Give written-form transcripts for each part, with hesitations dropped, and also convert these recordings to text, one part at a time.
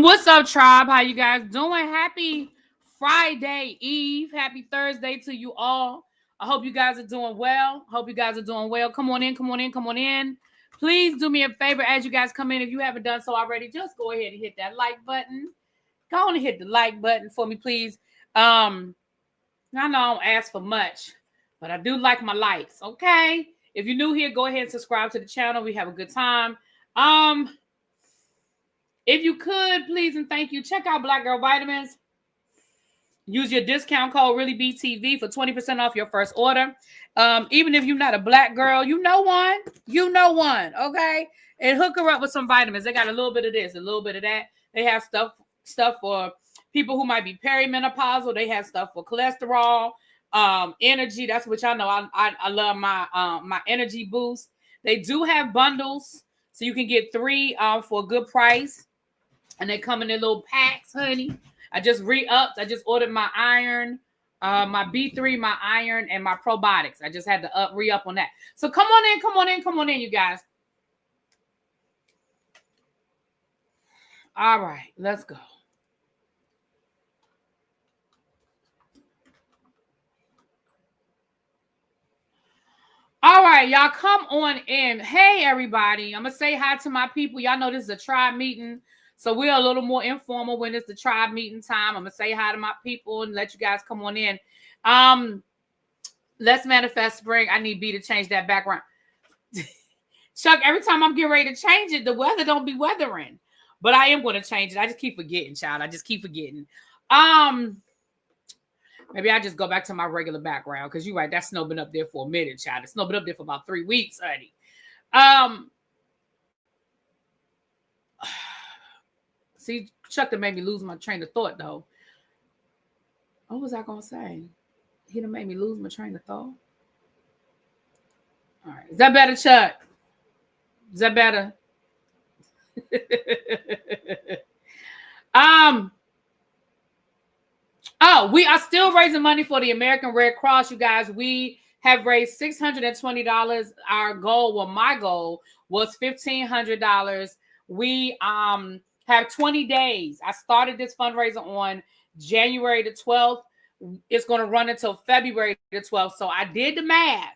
What's up, tribe? How you guys doing? Happy Friday Eve. Happy Thursday to you all. I hope you guys are doing well. Come on in. Please do me a favor as you guys come in. If you haven't done so already, just go ahead and hit that like button. Go on and hit the like button for me, please. I know I don't ask for much, but I do like my likes, okay? If you're new here, go ahead and subscribe to the channel. We have a good time. If you could, please and thank you, check out Black Girl Vitamins. Use your discount code ReallyBTV for 20% off your first order. Even if you're not a black girl, you know one, okay? And hook her up with some vitamins. They got a little bit of this, a little bit of that. They have stuff for people who might be perimenopausal. They have stuff for cholesterol, energy. That's what y'all know. I love my energy boost. They do have bundles, so you can get 3 for a good price. And they come in their little packs, honey. I just re-upped. I just ordered my iron, my B3, my iron, and my probiotics. I just had to re-up on that. So come on in, you guys. All right, let's go. All right, y'all, come on in. Hey, everybody. I'm going to say hi to my people. Y'all know this is a tribe meeting. So we're a little more informal when it's the tribe meeting time. I'm going to say hi to my people and let you guys come on in. Let's manifest spring. I need B to change that background. Chuck, every time I'm getting ready to change it, the weather don't be weathering. But I am going to change it. I just keep forgetting, child. I just keep forgetting. Maybe I just go back to my regular background because you're right. That snow been up there for a minute, child. The snow been up there for about 3 weeks, honey. See, Chuck that made me lose my train of thought, though. What was I going to say? He done made me lose my train of thought. All right. Is that better, Chuck? Is that better? Oh, we are still raising money for the American Red Cross, you guys. We have raised $620. Our goal, well, my goal was $1,500. We have 20 days. I started this fundraiser on January the 12th. It's going to run until February the 12th. So I did the math.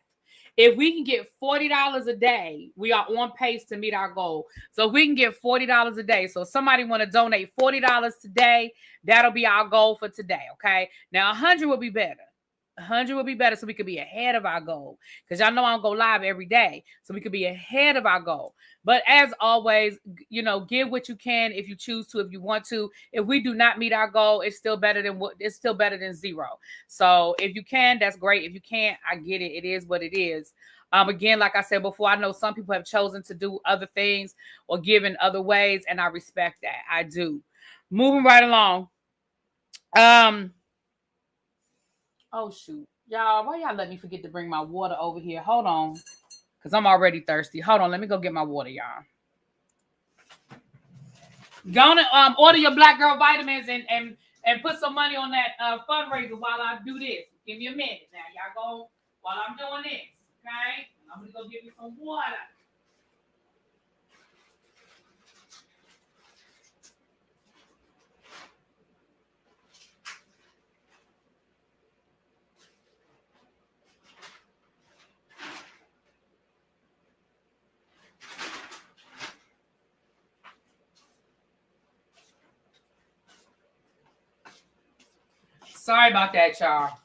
If we can get $40 a day, we are on pace to meet our goal. So if we can get $40 a day. So if somebody want to donate $40 today, that'll be our goal for today, okay? Now, 100 would be better. 100 would be better so we could be ahead of our goal. Because y'all know I don't go live every day. So we could be ahead of our goal. But as always, you know, give what you can if you choose to, if you want to. If we do not meet our goal, it's still better than zero. So if you can, that's great. If you can't, I get it. It is what it is. Again, like I said before, I know some people have chosen to do other things or give in other ways, and I respect that. I do. Moving right along. Oh, shoot. Y'all, why y'all let me forget to bring my water over here? Hold on. Because I'm already thirsty. Hold on. Let me go get my water, y'all. Go on order your Black Girl Vitamins and put some money on that fundraiser while I do this. Give me a minute now. Y'all go while I'm doing this. Okay? I'm going to go get me some water. Sorry about that, y'all.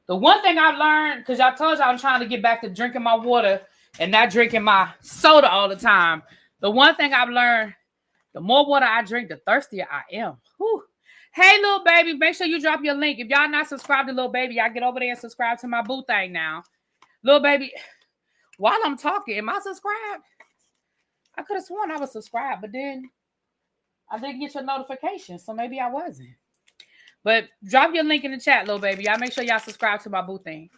The one thing I learned, because y'all told y'all I'm trying to get back to drinking my water and not drinking my soda all the time. The one thing I've learned, the more water I drink, the thirstier I am. Whew. Hey, little baby, make sure you drop your link. If y'all not subscribed to Little Baby, y'all get over there and subscribe to my boo thing now. Little Baby, while I'm talking, am I subscribed? I could have sworn I was subscribed, but then I didn't get your notification, so maybe I wasn't. But drop your link in the chat, little baby. Y'all make sure y'all subscribe to my boo thing.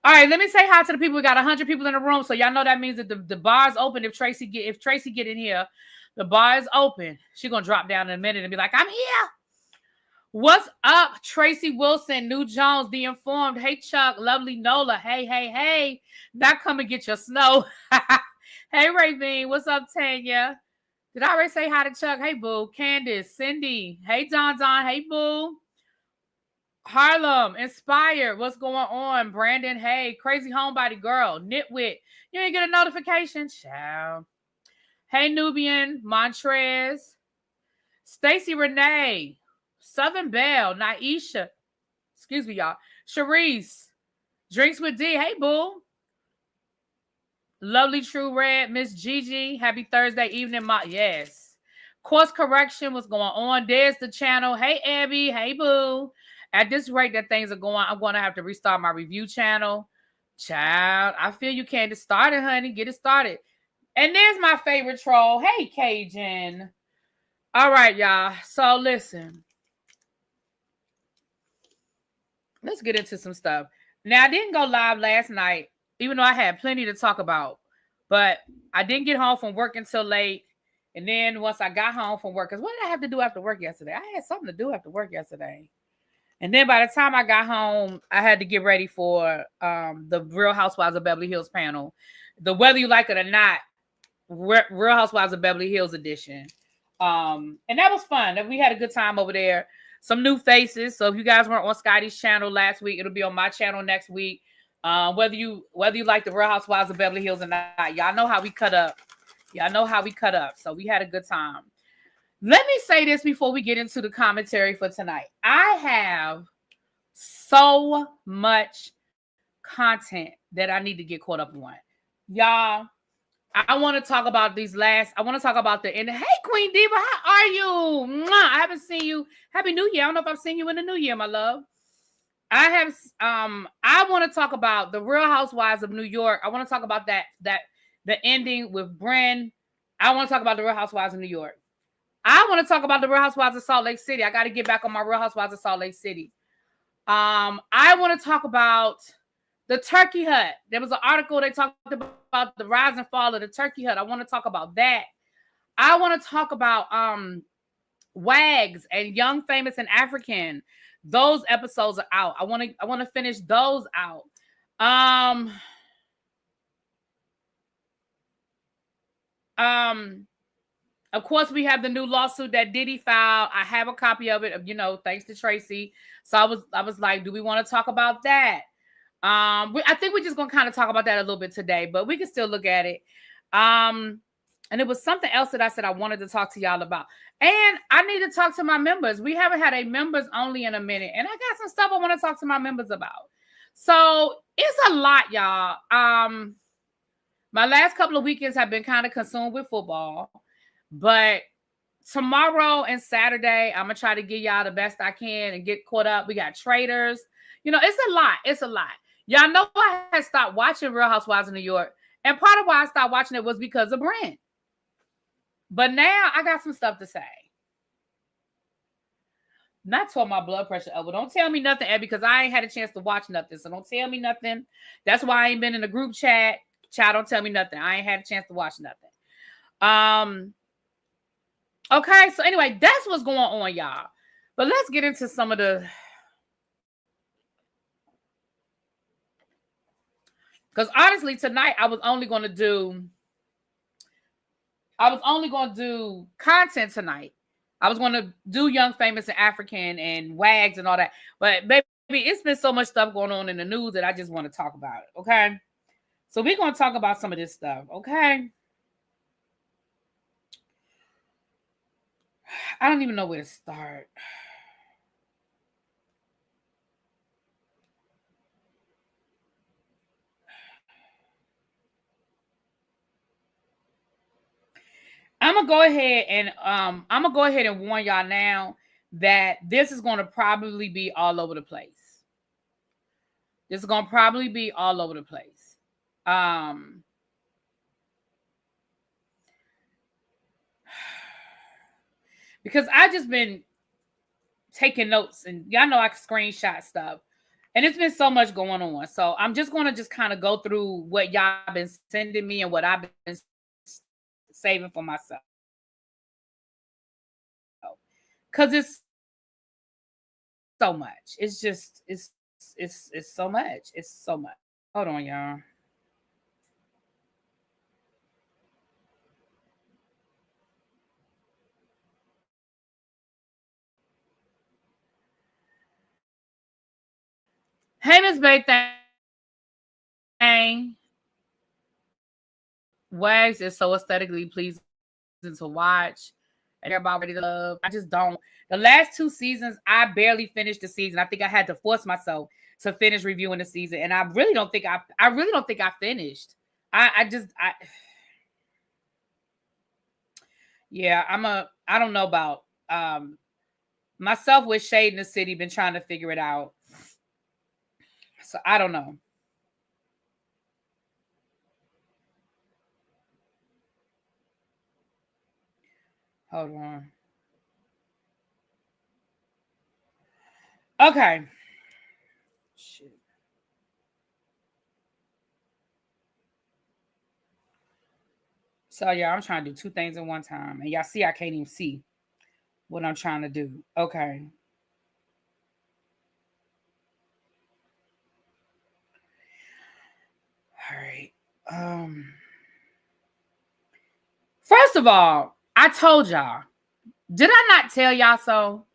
All right, let me say hi to the people. We got 100 people in the room, so y'all know that means that the bar is open. If Tracy get in here, the bar is open. She's gonna drop down in a minute and be like, "I'm here." What's up, Tracy Wilson, New Jones, The Informed. Hey, Chuck, lovely Nola. Hey. Not come and get your snow. Hey, Ravine. What's up, Tanya? Did I already say hi to Chuck? Hey, boo. Candace, Cindy. Hey, Don. Hey, boo. Harlem, Inspired. What's going on? Brandon, hey. Crazy Homebody Girl. Nitwit. You didn't get a notification? Ciao. Hey, Nubian. Montrez. Stacy Renee. Southern Belle. Naisha. Excuse me, y'all. Sharice. Drinks with D. Hey, boo. Lovely True Red. Miss Gigi. Happy Thursday evening. Yes. Course correction. What's going on? There's the channel. Hey, Abby. Hey, boo. At this rate that things are going, I'm going to have to restart my review channel. Child, I feel you can't just start it, honey. Get it started. And there's my favorite troll. Hey, Cajun. All right, y'all. So listen. Let's get into some stuff. Now, I didn't go live last night, even though I had plenty to talk about. But I didn't get home from work until late. And then once I got home from work, because what did I have to do after work yesterday? I had something to do after work yesterday. And then by the time I got home, I had to get ready for the Real Housewives of Beverly Hills panel. The Whether You Like It or Not, Real Housewives of Beverly Hills edition. And that was fun. We had a good time over there. Some new faces. So if you guys weren't on Scotty's channel last week, it'll be on my channel next week. Whether you like the Real Housewives of Beverly Hills or not, y'all know how we cut up. So we had a good time. Let me say this before we get into the commentary for tonight. I have so much content that I need to get caught up on. Y'all, I want to talk about I want to talk about the end. Hey, Queen Diva, how are you? I haven't seen you. Happy New Year. I don't know if I've seen you in the New Year, my love. I want to talk about the Real Housewives of New York. I want to talk about the ending with Bren. I want to talk about the Real Housewives of New York. I want to talk about the Real Housewives of Salt Lake City. I got to get back on my Real Housewives of Salt Lake City. I want to talk about the Turkey Hut. There was an article they talked about the rise and fall of the Turkey Hut. I want to talk about that. I want to talk about Wags and Young, Famous, and African. Those episodes are out. I want to finish those out. Of course, we have the new lawsuit that Diddy filed. I have a copy of it, thanks to Tracy. So I was like, do we want to talk about that? I think we're just going to kind of talk about that a little bit today, but we can still look at it. And it was something else that I said I wanted to talk to y'all about. And I need to talk to my members. We haven't had a members only in a minute. And I got some stuff I want to talk to my members about. So it's a lot, y'all. My last couple of weekends have been kind of consumed with football. But tomorrow and Saturday, I'm going to try to give y'all the best I can and get caught up. We got traders. It's a lot. It's a lot. Y'all know I had stopped watching Real Housewives of New York. And part of why I stopped watching it was because of Brent. But now I got some stuff to say. Not for my blood pressure up. Don't tell me nothing, Ed, because I ain't had a chance to watch nothing. So don't tell me nothing. That's why I ain't been in the group chat. Child, don't tell me nothing. I ain't had a chance to watch nothing. Okay, so anyway, that's what's going on, y'all. But let's get into some of the... Because honestly, tonight I was only going to do content tonight. I was going to do Young, Famous, and African and Wags and all that. But baby, it's been so much stuff going on in the news that I just want to talk about it, okay? So we're going to talk about some of this stuff, okay? I don't even know where to start. I'm gonna go ahead and warn y'all now that this is gonna probably be all over the place. Because I just been taking notes, and y'all know I can screenshot stuff, and it's been so much going on. So I'm just gonna kind of go through what y'all been sending me and what I've been saving for myself. Because it's so much. It's so much. It's so much. Hold on, y'all. Hey, Miss Bay Thing. Wags is so aesthetically pleasing to watch. And everybody ready to love. I just don't. The last 2 seasons, I barely finished the season. I think I had to force myself to finish reviewing the season. And I really don't think I finished. Yeah, I don't know about myself with Shade in the City, been trying to figure it out. So I don't know. Hold on. Okay. Shit. So yeah, I'm trying to do 2 things at one time. And y'all see I can't even see what I'm trying to do. Okay. All right. First of all, I told y'all. Did I not tell y'all so?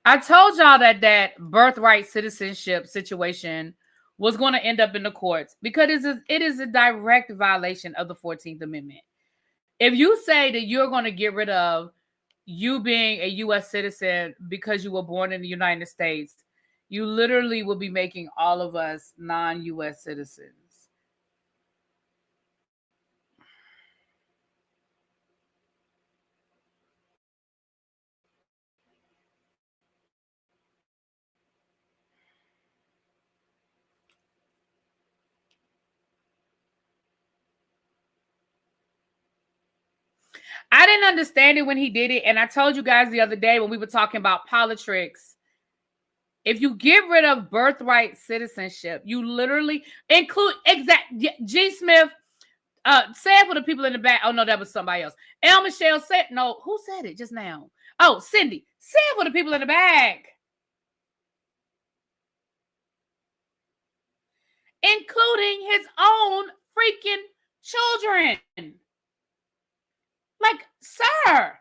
I told y'all that birthright citizenship situation was going to end up in the courts because it is a direct violation of the 14th Amendment. If you say that you're going to get rid of you being a U.S. citizen because you were born in the United States, you literally will be making all of us non-U.S. citizens. I didn't understand it when he did it. And I told you guys the other day when we were talking about Politricks, if you get rid of birthright citizenship, you literally include G. Smith. Say it for the people in the back. Oh no, that was somebody else. El Michelle said, no, who said it just now? Oh, Cindy. Say it for the people in the back. Including his own freaking children. Like, sir.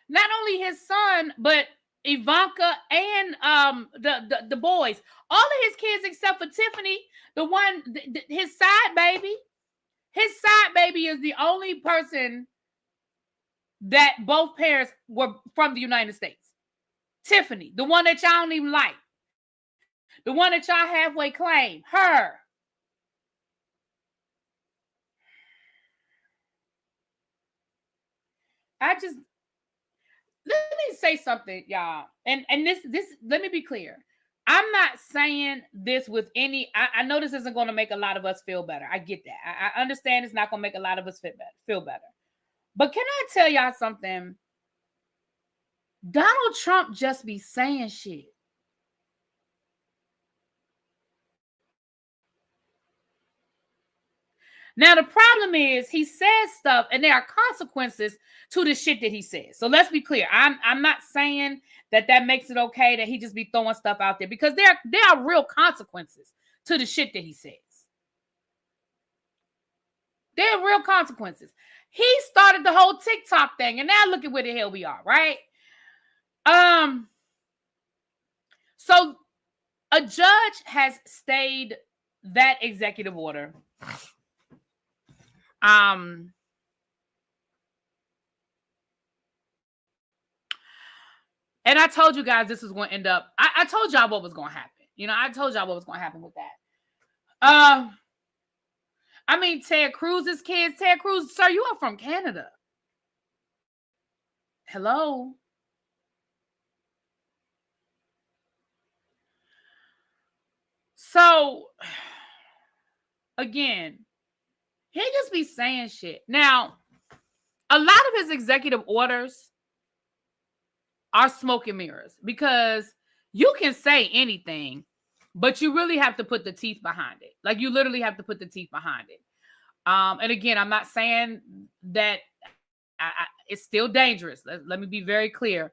Not only his son, but Ivanka and the boys, all of his kids except for Tiffany, the one his side baby. His side baby is the only person that both parents were from the United States. Tiffany, the one that y'all don't even like, the one that y'all halfway claim, her. I just let me say something, y'all, and this let me be clear. I'm not saying this with any. I know this isn't going to make a lot of us feel better. I get that. I understand it's not going to make a lot of us feel better. But can I tell y'all something? Donald Trump just be saying shit. Now, the problem is he says stuff and there are consequences to the shit that he says. So let's be clear. I'm not saying that makes it okay that he just be throwing stuff out there because there are real consequences to the shit that he says. There are real consequences. He started the whole TikTok thing and now look at where the hell we are, right? So a judge has stayed that executive order. And I told you guys this was going to end up. I told y'all what was going to happen. I told y'all what was going to happen with that. I mean, Ted Cruz's kids. Ted Cruz, sir, you are from Canada. Hello. So, again, he just be saying shit. Now, a lot of his executive orders are smoke and mirrors because you can say anything, but you really have to put the teeth behind it. Like, you literally have to put the teeth behind it. And again, I'm not saying that it's still dangerous. Let me be very clear.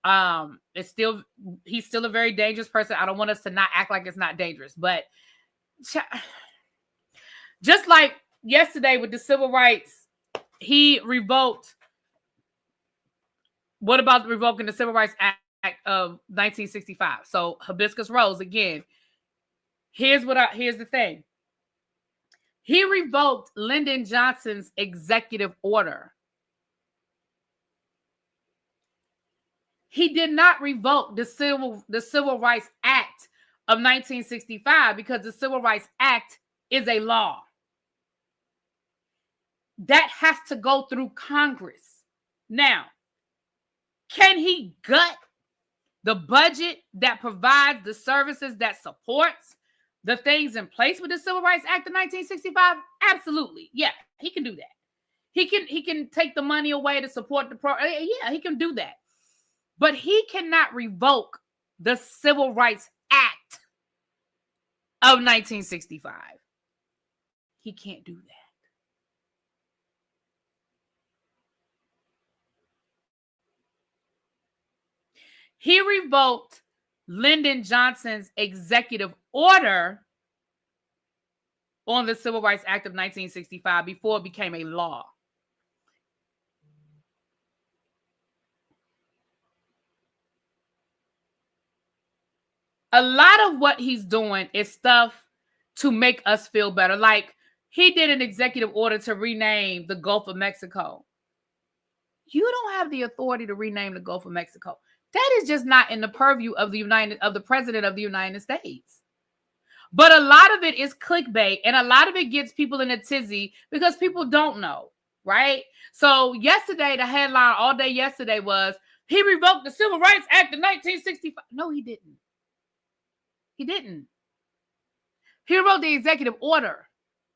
He's still a very dangerous person. I don't want us to not act like it's not dangerous, but just like yesterday with the civil rights, he revoked. What about revoking the Civil Rights Act of 1965. So Hibiscus Rose, again, here's the thing. He revoked Lyndon Johnson's executive order. He did not revoke the Civil Rights Act of 1965 because the Civil Rights Act is a law. That has to go through Congress. Now, can he gut the budget that provides the services that supports the things in place with the Civil Rights Act of 1965? Absolutely. Yeah, he can do that. He can take the money away to support the program. Yeah, he can do that. But he cannot revoke the Civil Rights Act of 1965. He can't do that. He revoked Lyndon Johnson's executive order on the Civil Rights Act of 1965 before it became a law. A lot of what he's doing is stuff to make us feel better. Like he did an executive order to rename the Gulf of Mexico. You don't have the authority to rename the Gulf of Mexico. That is just not in the purview of the President of the United States. But a lot of it is clickbait, and a lot of it gets people in a tizzy because people don't know, right? So yesterday, the headline all day yesterday was, he revoked the Civil Rights Act of 1965. No, he didn't. He didn't. He wrote the executive order,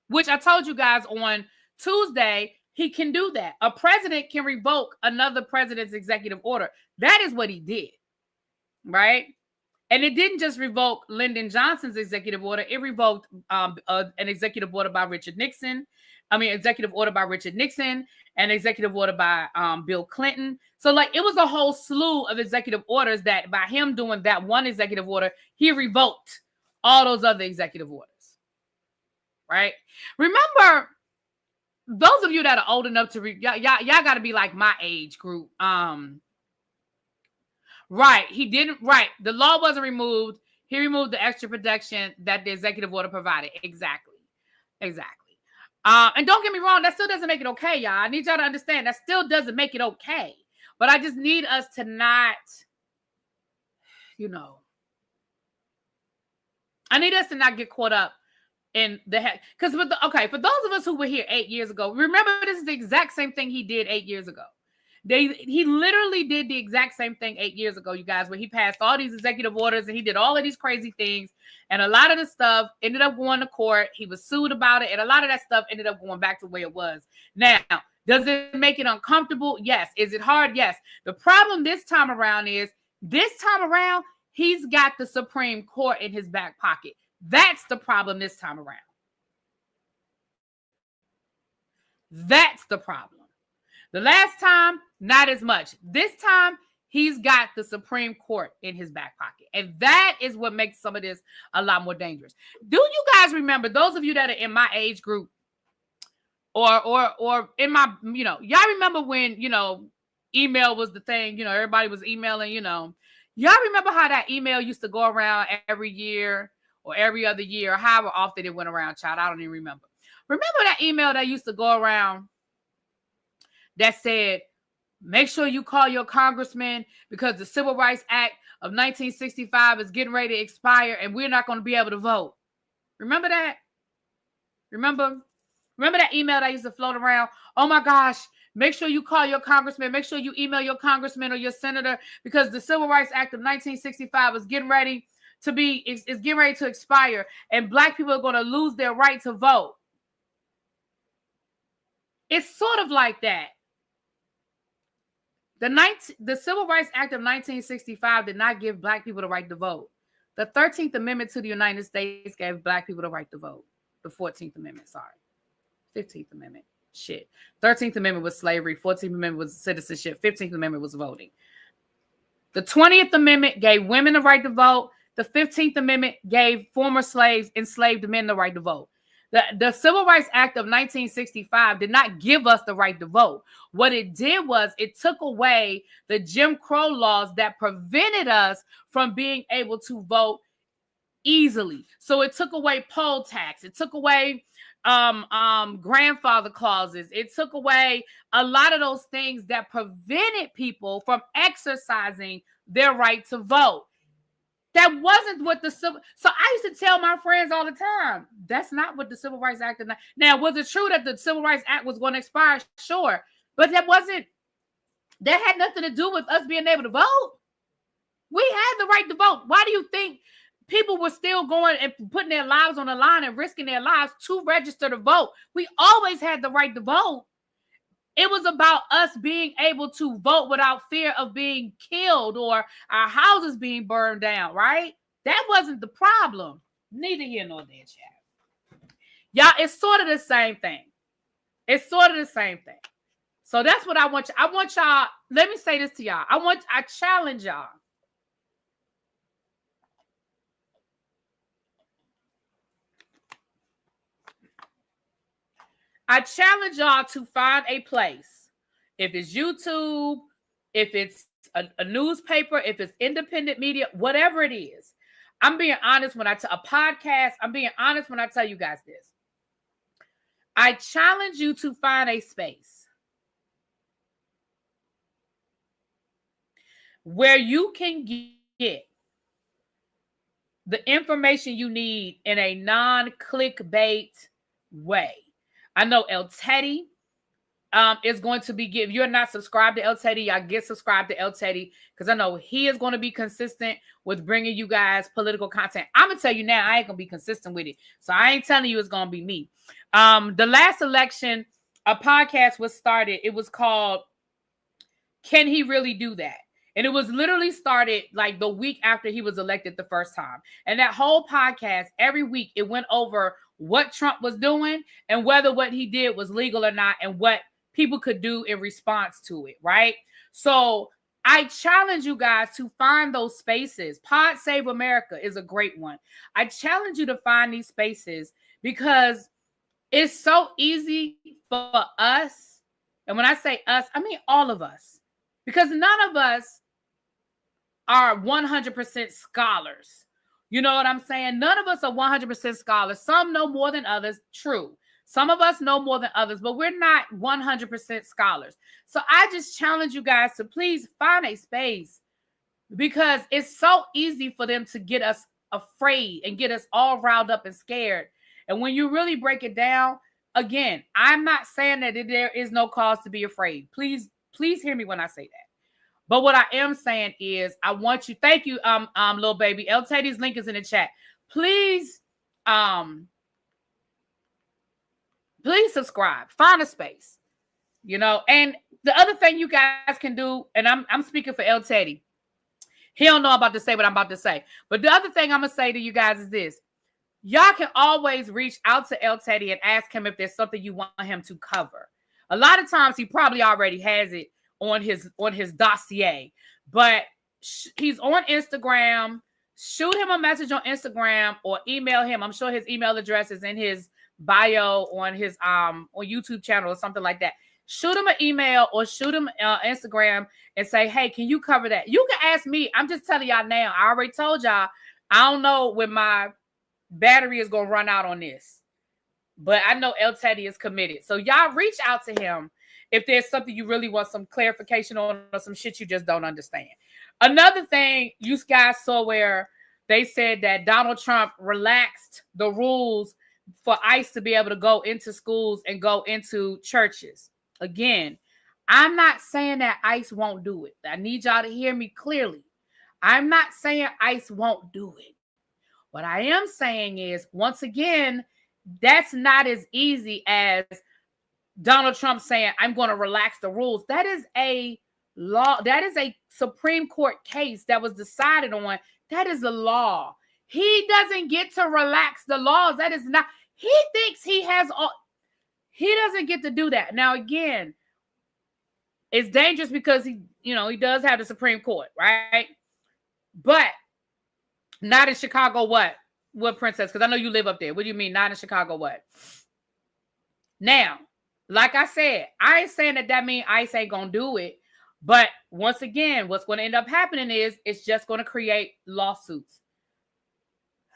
which I told you guys on Tuesday, he can do that. A president can revoke another president's executive order. That is what he did, right? And it didn't just revoke Lyndon Johnson's executive order. It revoked an executive order by Richard Nixon. Executive order by Richard Nixon, and executive order by Bill Clinton. So like it was a whole slew of executive orders that by him doing that one executive order, he revoked all those other executive orders, right? Remember, those of you that are old enough to y'all got to be like my age group. Right. He didn't. Right. The law wasn't removed. He removed the extra protection that the executive order provided. Exactly. And don't get me wrong, that still doesn't make it okay, y'all. I need y'all to understand that still doesn't make it okay. But I just need us to not, I need us to not get caught up in the heck. Because for those of us who were here 8 years ago, remember this is the exact same thing he did 8 years ago. He literally did the exact same thing 8 years ago, you guys, where he passed all these executive orders and he did all of these crazy things. And a lot of the stuff ended up going to court. He was sued about it. And a lot of that stuff ended up going back to the way it was. Now, does it make it uncomfortable? Yes. Is it hard? Yes. The problem this time around is he's got the Supreme Court in his back pocket. That's the problem this time around. That's the problem. The last time, not as much. This time, he's got the Supreme Court in his back pocket. And that is what makes some of this a lot more dangerous. Do you guys remember, those of you that are in my age group or in my, y'all remember when, email was the thing, everybody was emailing, y'all remember how that email used to go around every year or every other year, or however often it went around, child? I don't even remember. Remember that email that used to go around that said, make sure you call your congressman because the Civil Rights Act of 1965 is getting ready to expire and we're not going to be able to vote. Remember that? Remember that email that used to float around? Oh my gosh, make sure you call your congressman. Make sure you email your congressman or your senator because the Civil Rights Act of 1965 is getting ready to expire and Black people are going to lose their right to vote. It's sort of like that. The Civil Rights Act of 1965 did not give Black people the right to vote. The 13th Amendment to the United States gave Black people the right to vote. The 14th Amendment, 15th Amendment. 13th Amendment was slavery. 14th Amendment was citizenship. 15th Amendment was voting. The 20th Amendment gave women the right to vote. The 15th Amendment gave former slaves, enslaved men the right to vote. The Civil Rights Act of 1965 did not give us the right to vote. What it did was it took away the Jim Crow laws that prevented us from being able to vote easily. So it took away poll tax. It took away grandfather clauses. It took away a lot of those things that prevented people from exercising their right to vote. That wasn't what the civil. So I used to tell my friends all the time, that's not what the Civil Rights Act is. Now, was it true that the Civil Rights Act was going to expire? Sure, but that had nothing to do with us being able to vote. We had the right to vote. Why do you think people were still going and putting their lives on the line and risking their lives to register to vote? We always had the right to vote. It was about us being able to vote without fear of being killed or our houses being burned down, right? That wasn't the problem. Neither here nor there, chat. Y'all, it's sort of the same thing. It's sort of the same thing. So that's what I want you. I want y'all, let me say this to y'all. I challenge y'all. I challenge y'all to find a place. If it's YouTube, if it's a newspaper, if it's independent media, whatever it is. I'm being honest when a podcast, I'm being honest when I tell you guys this. I challenge you to find a space where you can get the information you need in a non-clickbait way. I know El Teddy is going to be if you're not subscribed to El Teddy, y'all get subscribed to El Teddy because I know he is going to be consistent with bringing you guys political content. I'm going to tell you now, I ain't going to be consistent with it. So I ain't telling you it's going to be me. The last election, a podcast was started. It was called Can He Really Do That? And it was literally started like the week after he was elected the first time. And that whole podcast, every week, it went over what Trump was doing and whether what he did was legal or not and what people could do in response to it, right? So I challenge you guys to find those spaces. Pod Save America is a great one. I challenge you to find these spaces because it's so easy for us. And when I say us, I mean all of us. Because none of us are 100% scholars. You know what I'm saying? None of us are 100% scholars. Some know more than others. True. Some of us know more than others, but we're not 100% scholars. So I just challenge you guys to please find a space because it's so easy for them to get us afraid and get us all riled up and scared. And when you really break it down, again, I'm not saying that there is no cause to be afraid. Please hear me when I say that. But what I am saying is I want you, thank you, little baby. El Teddy's link is in the chat. Please subscribe. Find a space. You know, and the other thing you guys can do, and I'm speaking for El Teddy. He don't know about to say what I'm about to say. But the other thing I'm gonna say to you guys is this. Y'all can always reach out to El Teddy and ask him if there's something you want him to cover. A lot of times he probably already has it on his dossier, but he's on Instagram. Shoot him a message on Instagram or email him. I'm sure his email address is in his bio on his on YouTube channel or something like that. Shoot him an email or shoot him Instagram and say, hey, can you cover that? You can ask me. I'm just telling y'all now. I already told y'all. I don't know when my battery is gonna run out on this, but I know El Teddy is committed. So y'all reach out to him if there's something you really want some clarification on or some shit you just don't understand. Another thing you guys saw where they said that Donald Trump relaxed the rules for ICE to be able to go into schools and go into churches. Again, I'm not saying that ICE won't do it. I need y'all to hear me clearly. I'm not saying ICE won't do it. What I am saying is, once again, that's not as easy as Donald Trump saying, I'm going to relax the rules. That is a law. That is a Supreme Court case that was decided on. That is a law. He doesn't get to relax the laws. That is not, he thinks he has all, he doesn't get to do that. Now, again, it's dangerous because he does have the Supreme Court, right? But not in Chicago, what? What, Princess? Because I know you live up there. What do you mean? Not in Chicago, what? Now, like I said, I ain't saying that means ICE ain't going to do it. But once again, what's going to end up happening is it's just going to create lawsuits.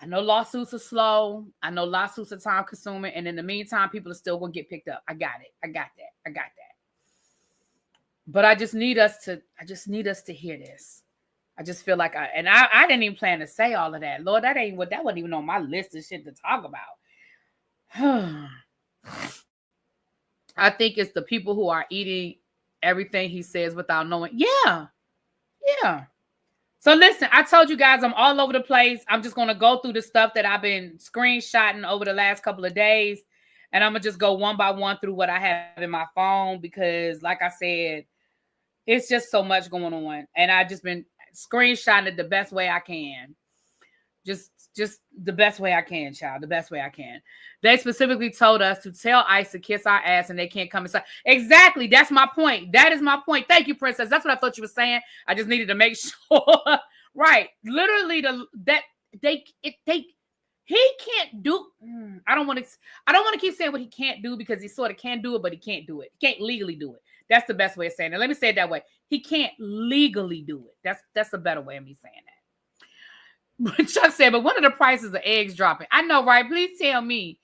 I know lawsuits are slow. I know lawsuits are time consuming. And in the meantime, people are still going to get picked up. I got it. I got that. But I just need us to hear this. I just feel like I didn't even plan to say all of that. Lord, that wasn't even on my list of shit to talk about. I think it's the people who are eating everything he says without knowing. Yeah. So listen, I told you guys I'm all over the place. I'm just going to go through the stuff that I've been screenshotting over the last couple of days. And I'm going to just go one by one through what I have in my phone because, like I said, it's just so much going on. And I've just been screenshotting it the best way I can. Just the best way I can, child. The best way I can. They specifically told us to tell ICE to kiss our ass and they can't come inside. Exactly. That's my point. That is my point. Thank you, Princess. That's what I thought you were saying. I just needed to make sure. Right. Literally, he can't do. I don't want to keep saying what he can't do because he sort of can do it, but he can't do it. He can't legally do it. That's the best way of saying it. Let me say it that way. He can't legally do it. That's a better way of me saying that. Chuck said, but when are the prices of eggs dropping? I know, right? Please tell me.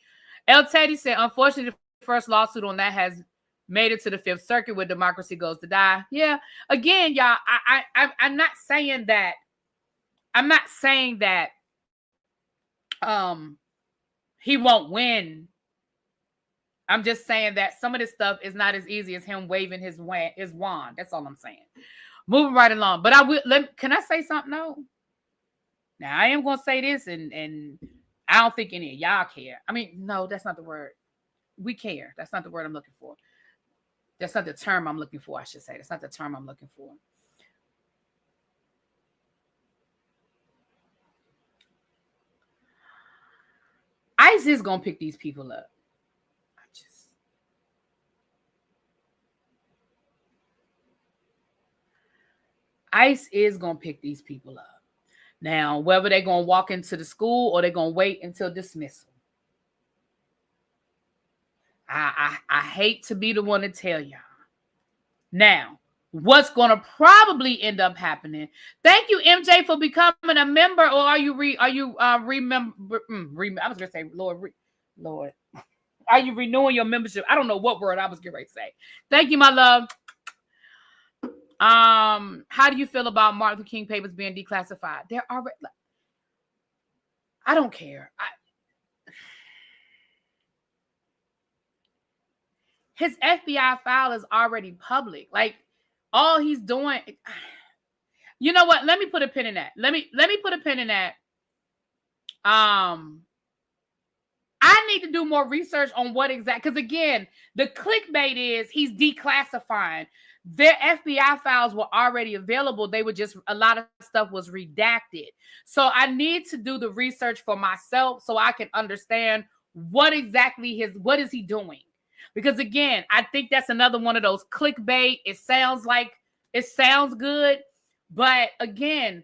El Teddy said, unfortunately, the first lawsuit on that has made it to the Fifth Circuit where democracy goes to die. Yeah. Again, y'all, I'm not saying that. I'm not saying that he won't win. I'm just saying that some of this stuff is not as easy as him waving his wand. That's all I'm saying. Moving right along. But can I say something though? Now, I am going to say this, and I don't think any of y'all care. I mean, no, that's not the word. We care. That's not the word I'm looking for. That's not the term I'm looking for, I should say. That's not the term I'm looking for. ICE is going to pick these people up. ICE is going to pick these people up. Now, whether they're going to walk into the school or they're going to wait until dismissal. I hate to be the one to tell y'all. Now, what's going to probably end up happening? Thank you, MJ, for becoming a member. Or are you remember? I was going to say, Lord. Are you renewing your membership? I don't know what word I was getting ready to say. Thank you, my love. How do you feel about Martin Luther King papers being declassified? They're already. I don't care. His FBI file is already public. Like all he's doing. You know what? Let me put a pin in that. Let me put a pin in that. I need to do more research on what exactly. Because again, the clickbait is he's declassifying. Their FBI files were already available. They were just, a lot of stuff was redacted. So I need to do the research for myself so I can understand what exactly what is he doing? Because again, I think that's another one of those clickbait. It sounds good. But again,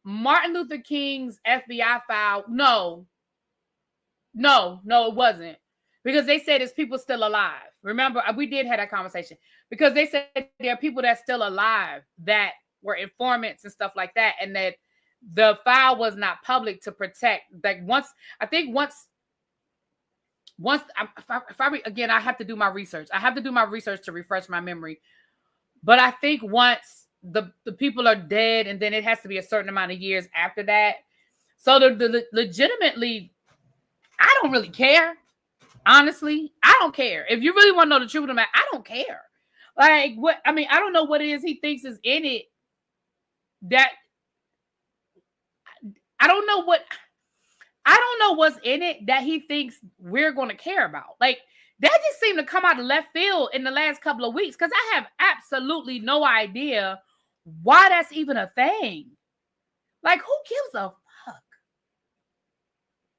Martin Luther King's FBI file, no, it wasn't. Because they said there's people still alive. Remember, we did have that conversation. Because they said there are people that's still alive that were informants and stuff like that. And that the file was not public to protect. Like again, I have to do my research. I have to do my research to refresh my memory. But I think once the people are dead, and then it has to be a certain amount of years after that. So the legitimately, I don't really care. Honestly, I don't care. If you really want to know the truth of the matter, I don't care. Like what? I mean, I don't know what it is he thinks is in it. That I don't know what's in it that he thinks we're going to care about. Like that just seemed to come out of left field in the last couple of weeks because I have absolutely no idea why that's even a thing. Like who gives a fuck?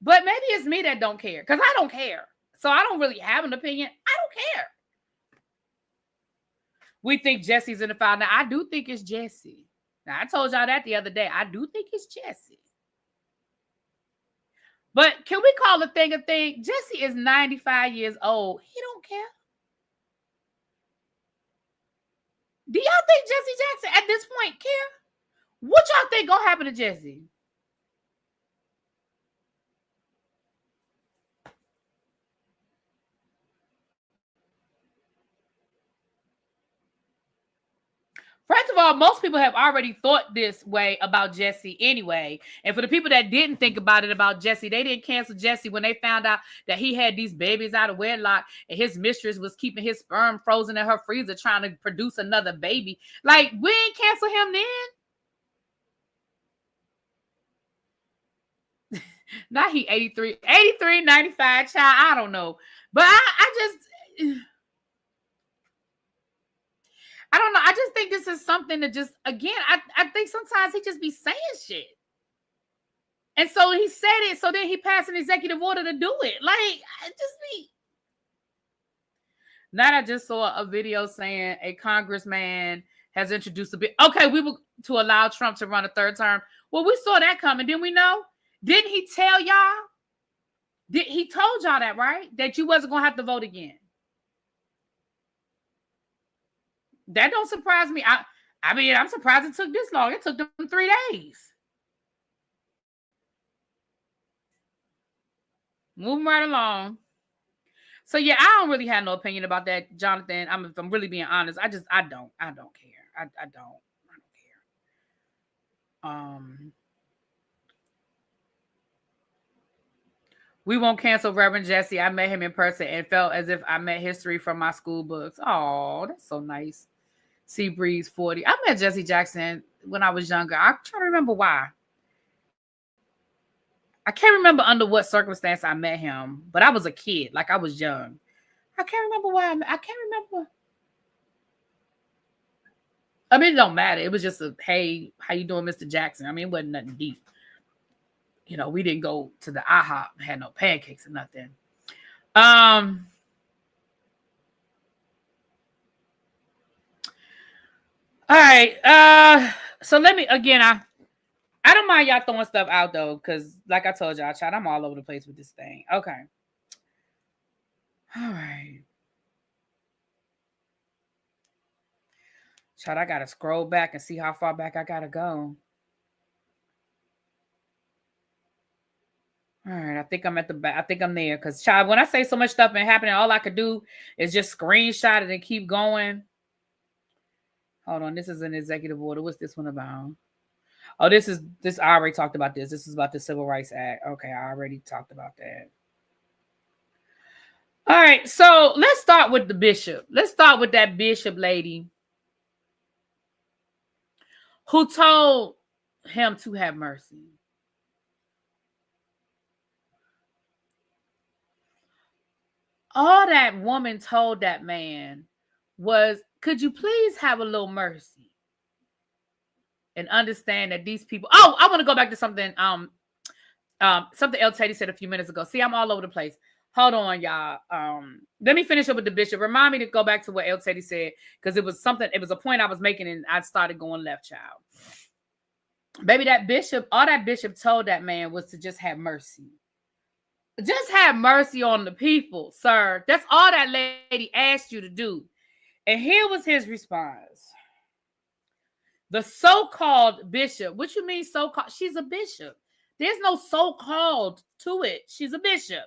But maybe it's me that don't care because I don't care. So I don't really have an opinion. I don't care. We think Jesse's in the file. Now, I do think it's Jesse. Now, I told y'all that the other day. I do think it's Jesse. But can we call a thing a thing? Jesse is 95 years old. He don't care. Do y'all think Jesse Jackson at this point care? What y'all think gonna happen to Jesse? First of all, most people have already thought this way about Jesse anyway. And for the people that didn't think about it about Jesse, they didn't cancel Jesse when they found out that he had these babies out of wedlock and his mistress was keeping his sperm frozen in her freezer trying to produce another baby. Like, we ain't cancel him then. Not he 83, 95, child. I don't know. But I don't know. I just think this is something that just, again, I think sometimes he just be saying shit. And so he said it, so then he passed an executive order to do it. Like, I just be. Now I just saw a video saying a congressman has introduced a bill. Okay, we were to allow Trump to run a third term. Well, we saw that coming, didn't we know? Didn't he tell y'all? He told y'all that, right? That you wasn't going to have to vote again. That don't surprise me. I mean, I'm surprised it took this long. It took them 3 days. Moving right along. So yeah, I don't really have no opinion about that, Jonathan. If I'm really being honest, I don't care. I don't care. We won't cancel Reverend Jesse. I met him in person and felt as if I met history from my school books. Oh, that's so nice. Sea Breeze 40. I met Jesse Jackson when I was younger. I'm trying to remember why. I can't remember under what circumstance I met him, but I was a kid. Like, I was young. I can't remember why. I can't remember. I mean, it don't matter. It was just a, hey, how you doing, Mr. Jackson? I mean, it wasn't nothing deep. You know, we didn't go to the IHOP, had no pancakes or nothing. All right. So let me, again, I don't mind y'all throwing stuff out though, because like I told y'all, child, I'm all over the place with this thing. Okay. All right. Child, I gotta scroll back and see how far back I gotta go. All right, I think I'm at the back. I think I'm there. Because, child, when I say so much stuff been happening, all I could do is just screenshot it and keep going. Hold on, this is an executive order. What's this one about? Oh, this. I already talked about this. This is about the Civil Rights Act. Okay, I already talked about that. All right, so let's start with the bishop. Let's start with that bishop lady who told him to have mercy. All that woman told that man was, could you please have a little mercy and understand that these people. Oh, I want to go back to something something else Teddy said a few minutes ago. See, I'm all over the place. Hold on, y'all. Let me finish up with the bishop. Remind me to go back to what El Teddy said, because it was a point I was making and I started going left, child. Baby, that bishop, all that bishop told that man was to just have mercy. Just have mercy on the people, sir. That's all that lady asked you to do. And here was his response. The so-called bishop. What you mean so-called? She's a bishop. There's no so-called to it. She's a bishop.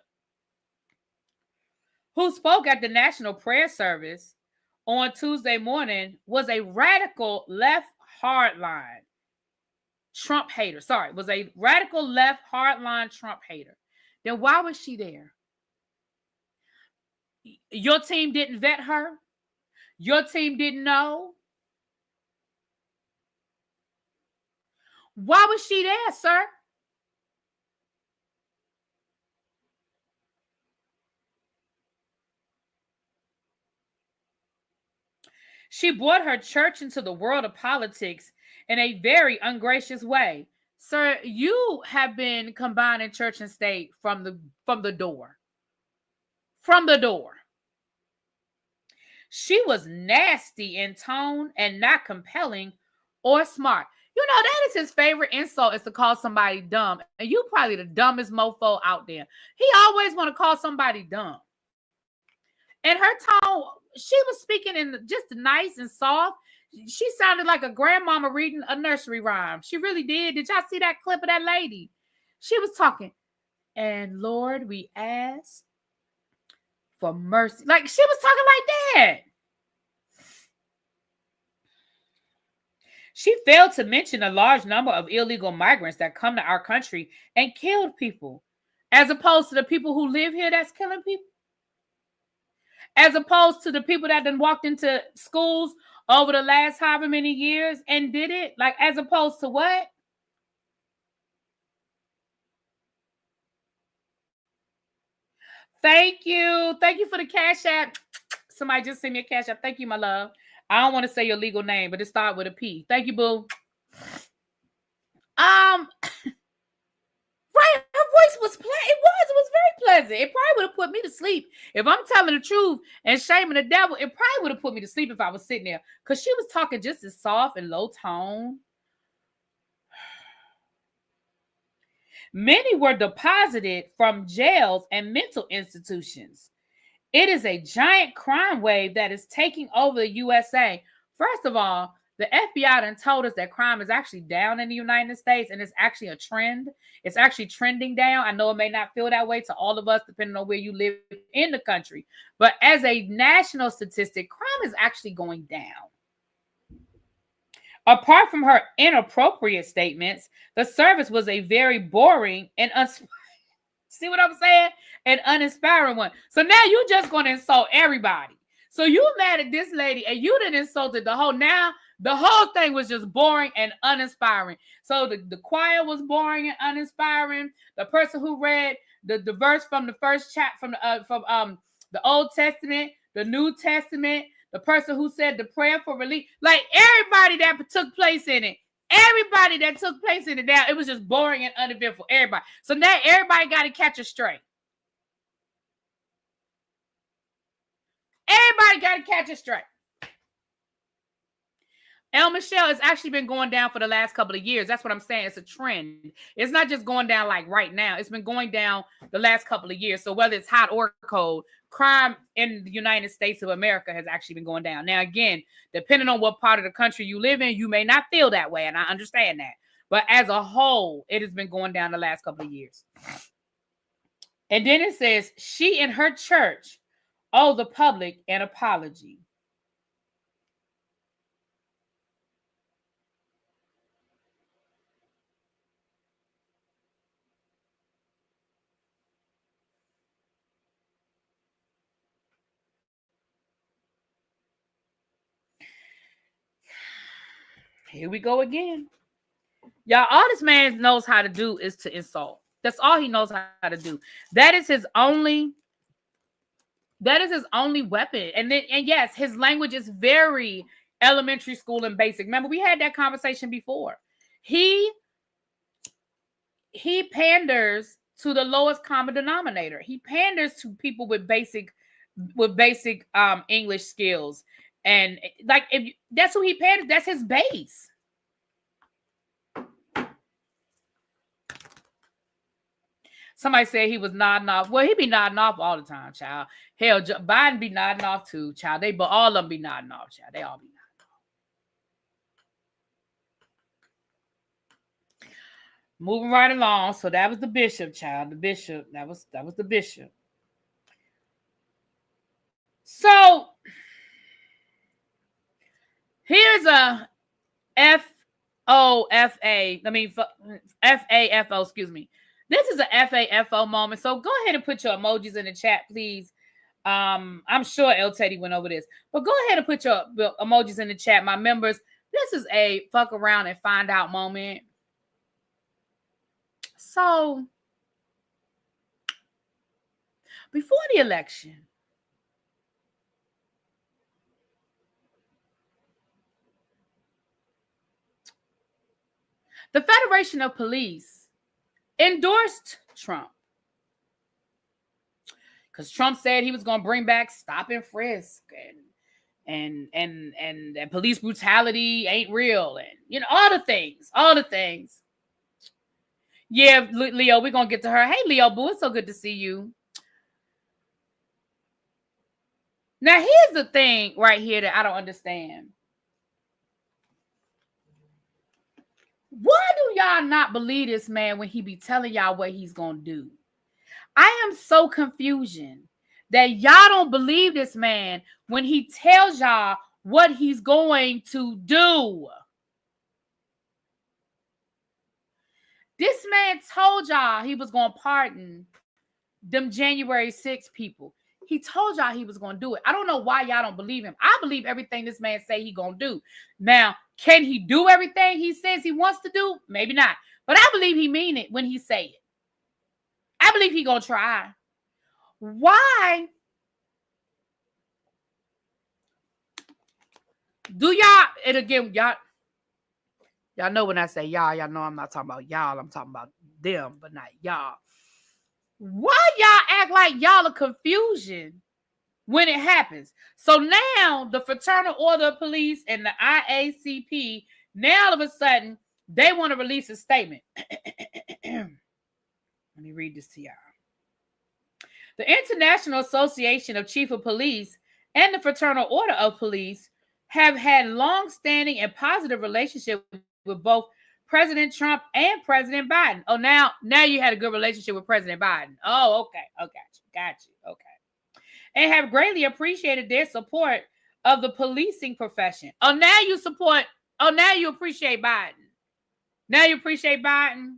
Who spoke at the National Prayer Service on Tuesday morning was a radical left hardline Trump hater. Sorry, was a radical left hardline Trump hater. Then why was she there? Your team didn't vet her? Your team didn't know? Why was she there, sir? She brought her church into the world of politics in a very ungracious way. Sir, you have been combining church and state from the door. From the door. She was nasty in tone and not compelling or smart. You know, that is his favorite insult, is to call somebody dumb. And you probably the dumbest mofo out there. He always want to call somebody dumb. And her tone, she was speaking in just nice and soft. She sounded like a grandmama reading a nursery rhyme. She really did. Did y'all see that clip of that lady? She was talking, and Lord, we ask for mercy. Like, she was talking like that. She failed to mention a large number of illegal migrants that come to our country and killed people, as opposed to the people who live here that's killing people, as opposed to the people that done walked into schools over the last however many years and did it. Like, as opposed to what? Thank you. Thank you for the Cash App. Somebody just sent me a Cash App. Thank you, my love. I don't want to say your legal name, but it started with a P. Thank you, boo. Right, her voice was it was very pleasant. It probably would have put me to sleep. If I'm telling the truth and shaming the devil, it probably would have put me to sleep if I was sitting there, because she was talking just as soft and low tone. Many were deposited from jails and mental institutions. It is a giant crime wave that is taking over the USA. First of all, the FBI done told us that crime is actually down in the United States, and it's actually a trend. It's actually trending down. I know it may not feel that way to all of us, depending on where you live in the country. But as a national statistic, crime is actually going down. Apart from her inappropriate statements, the service was a very boring and see what I'm saying? An uninspiring one. So now you're just going to insult everybody. So you mad at this lady and you done insulted the whole thing was just boring and uninspiring. So the choir was boring and uninspiring. The person who read the verse from the first chapter from the Old Testament, the New Testament, the person who said the prayer for relief, like everybody that took place in it. Everybody that took place in it now, it was just boring and uneventful. Everybody. So now everybody got to catch a straight. Everybody got to catch a straight. El Michelle has actually been going down for the last couple of years. That's what I'm saying. It's a trend. It's not just going down like right now. It's been going down the last couple of years. So whether it's hot or cold, crime in the United States of America has actually been going down. Now, again, depending on what part of the country you live in, you may not feel that way, and I understand that. But as a whole, it has been going down the last couple of years. And then it says, she and her church owe the public an apology. Here we go again. Y'all, all this man knows how to do is to insult. That's all he knows how to do. That is his only weapon. And yes, his language is very elementary school and basic. Remember, we had that conversation before. He panders to the lowest common denominator. He panders to people with basic English skills. And like, if that's who he panders, that's his base. Somebody said he was nodding off. Well, he be nodding off all the time, child. Hell, Biden be nodding off too, child. But all of them be nodding off, child. They all be nodding off. Moving right along. So that was the bishop, child. The bishop. That was the bishop. So here's a FAFO, excuse me. This is a FAFO moment. So go ahead and put your emojis in the chat, please. I'm sure El Teddy went over this, but go ahead and put your emojis in the chat, my members. This is a fuck around and find out moment. So before the election, the Federation of Police endorsed Trump because Trump said he was going to bring back stop and frisk and police brutality ain't real, and you know, all the things. Yeah, Leo, we're gonna get to her. Hey, Leo, boo, it's so good to see you. Now, here's the thing right here that I don't understand. Why do y'all not believe this man when he be telling y'all what he's gonna do? I am so confusion that y'all don't believe this man when he tells y'all what he's going to do. This man told y'all he was going to pardon them January 6th people. He told y'all he was going to do it. I don't know why y'all don't believe him. I believe everything this man say he going to do. Now, can he do everything he says he wants to do? Maybe not. But I believe he mean it when he say it. I believe he going to try. Why do y'all, and again, y'all know when I say y'all know I'm not talking about y'all. I'm talking about them, but not y'all. Why y'all act like y'all are confusion when it happens? So now the Fraternal Order of Police and the IACP, now all of a sudden, they want to release a statement. Let me read this to y'all. The International Association of Chief of Police and the Fraternal Order of Police have had long-standing and positive relationship with both President Trump and President Biden. Oh, now you had a good relationship with President Biden. Oh, okay. Oh, got you. Okay. And have greatly appreciated their support of the policing profession. Oh, now you appreciate Biden. Now you appreciate Biden.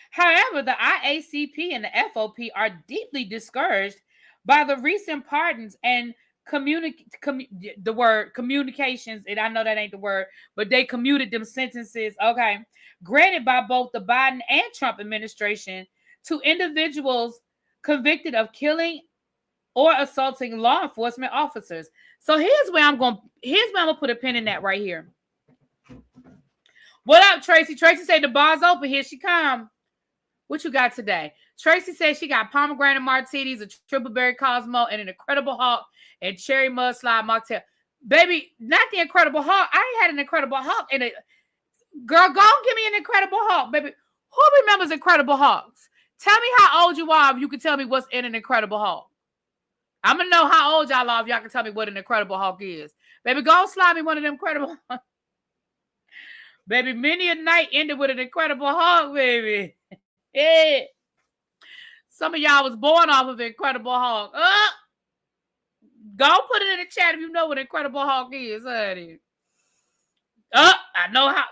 However, the IACP and the FOP are deeply discouraged by the recent pardons and the word communications, and I know that ain't the word, but they commuted them sentences, okay, granted by both the Biden and Trump administration to individuals convicted of killing or assaulting law enforcement officers. So here's where I'm gonna put a pin in that right here. What up, Tracy? Tracy said the bar's open. Here she come. What you got today? Tracy says she got pomegranate martinis, a triple berry Cosmo, and an Incredible Hulk and cherry mudslide mocktail. Baby, not the Incredible Hulk. I ain't had an Incredible Hulk. Girl, go and give me an Incredible Hulk, baby. Who remembers Incredible Hulks? Tell me how old you are if you can tell me what's in an Incredible Hulk. I'm going to know how old y'all are if y'all can tell me what an Incredible Hulk is. Baby, go and slide me one of them Incredible Hulks. Baby, many a night ended with an Incredible Hulk, baby. Yeah. Some of y'all was born off of Incredible Hulk. Go put it in the chat if you know what Incredible Hulk is, honey. I know how.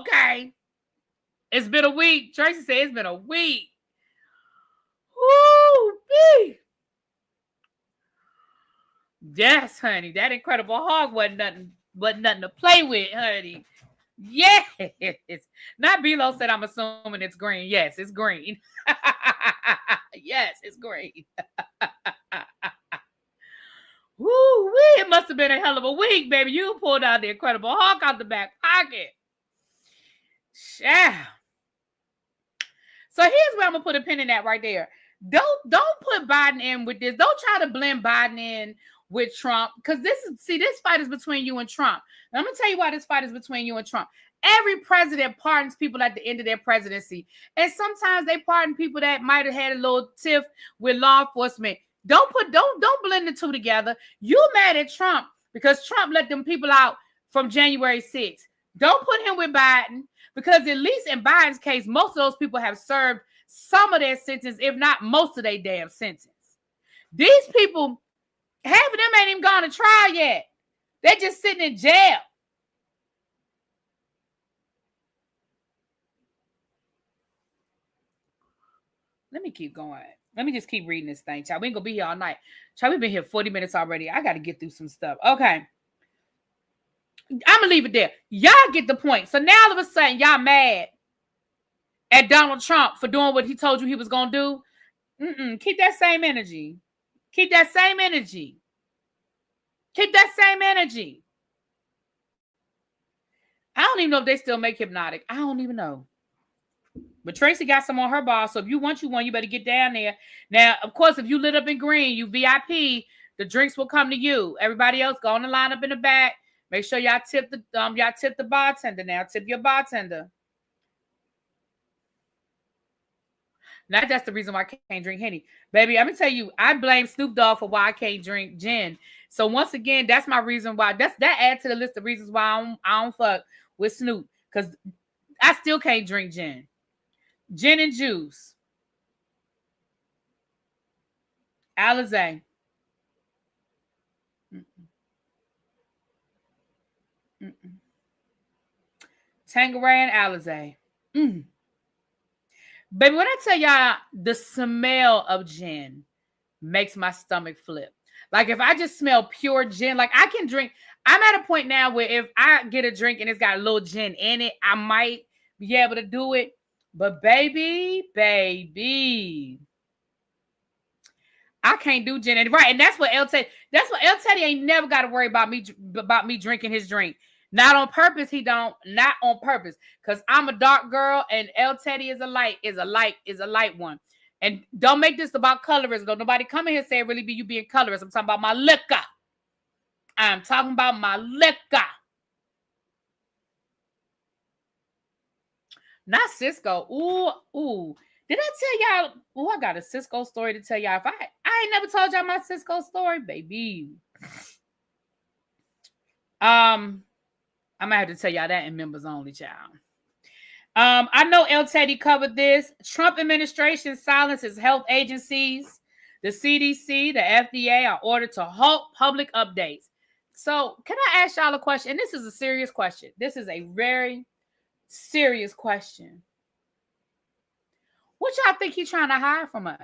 Okay. It's been a week. Tracy said it's been a week. Woo! Yes, honey. That Incredible Hulk wasn't nothing to play with, honey. Yes. Not Below said I'm assuming it's green. Yes, it's green. Yes, it's green. Woo, it must have been a hell of a week, baby. You pulled out the Incredible Hulk out the back pocket. Yeah. So here's where I'm gonna put a pin in that right there. Don't put Biden in with this. Don't try to blend Biden in with Trump, because this fight is between you and Trump. And I'm gonna tell you why this fight is between you and Trump. Every president pardons people at the end of their presidency, and sometimes they pardon people that might have had a little tiff with law enforcement. Don't blend the two together. You mad at Trump because Trump let them people out from January 6th. Don't put him with Biden, because at least in Biden's case, most of those people have served some of their sentence, if not most of their damn sentence. These people, half of them ain't even gone to trial yet. They're just sitting in jail. Let me keep going. Let me just keep reading this thing, child. We ain't gonna be here all night. Child, we've been here 40 minutes already. I got to get through some stuff. Okay. I'm gonna leave it there. Y'all get the point. So now all of a sudden, y'all mad at Donald Trump for doing what he told you he was gonna do. Keep that same energy. Keep that same energy. Keep that same energy. I don't even know if they still make Hypnotic. I don't even know. But Tracy got some on her bar, so if you want one, you better get down there. Now, of course, if you lit up in green, you VIP, the drinks will come to you. Everybody else, go on the line up in the back. Make sure y'all tip the bartender now. Tip your bartender. Now that's the reason why I can't drink Henny. Baby, I'm gonna tell you, I blame Snoop Dogg for why I can't drink gin. So once again, that's my reason why. That adds to the list of reasons why I don't fuck with Snoop. Because I still can't drink gin. Gin and juice. Alizé. Tanqueray and Alizé. Baby, when I tell y'all the smell of gin makes my stomach flip. Like if I just smell pure gin, like I can drink. I'm at a point now where if I get a drink and it's got a little gin in it, I might be able to do it. But baby, I can't do gin. And right, and that's what El Teddy ain't never got to worry about me drinking his drink. Not on purpose, he don't. Not on purpose. Because I'm a dark girl and El Teddy is a light one. And don't make this about colorism. Don't nobody come in here and say it really be you being colorist. I'm talking about my liquor. I'm talking about my liquor. Not Cisco. Ooh. Did I tell y'all? Ooh, I got a Cisco story to tell y'all. If I ain't never told y'all my Cisco story, baby. I'm gonna have to tell y'all that in members only, child. I know El Teddy covered this. Trump administration silences health agencies. The CDC, the FDA are ordered to halt public updates. So can I ask y'all a question? And this is a serious question. This is a very serious question. What y'all think he's trying to hide from us?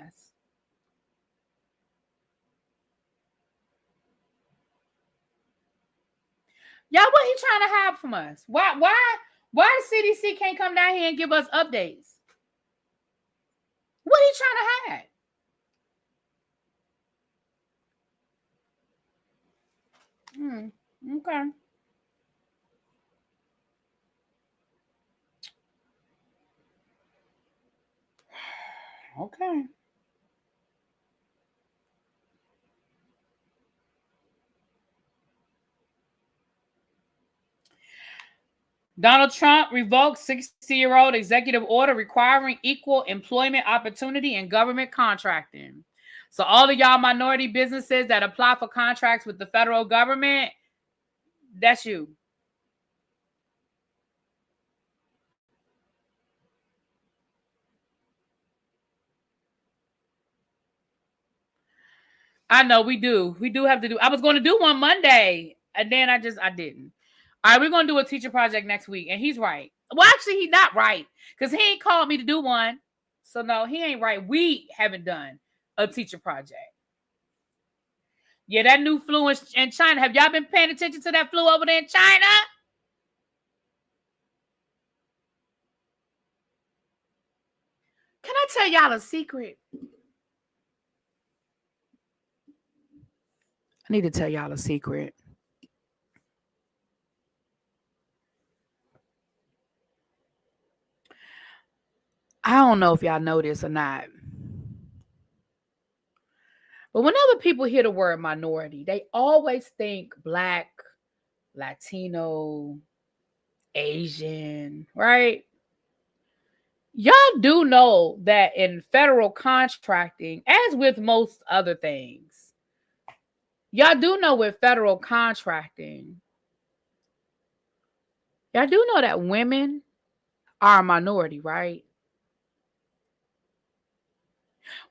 Y'all, what he trying to hide from us? Why the CDC can't come down here and give us updates? What he trying to hide? Okay. Okay. Donald Trump revoked 60-year-old executive order requiring equal employment opportunity in government contracting. So all of y'all minority businesses that apply for contracts with the federal government, that's you. I know we do. We do have to do. I was going to do one Monday, and then I didn't. All right, we're going to do a teacher project next week, and he's right. Well, actually, he's not right because he ain't called me to do one. So, no, he ain't right. We haven't done a teacher project. Yeah, that new flu in China. Have y'all been paying attention to that flu over there in China? Can I tell y'all a secret? I need to tell y'all a secret. I don't know if y'all know this or not. But whenever people hear the word minority, they always think Black, Latino, Asian, right? Y'all do know that in federal contracting, as with most other things, y'all do know with federal contracting, y'all do know that women are a minority, right?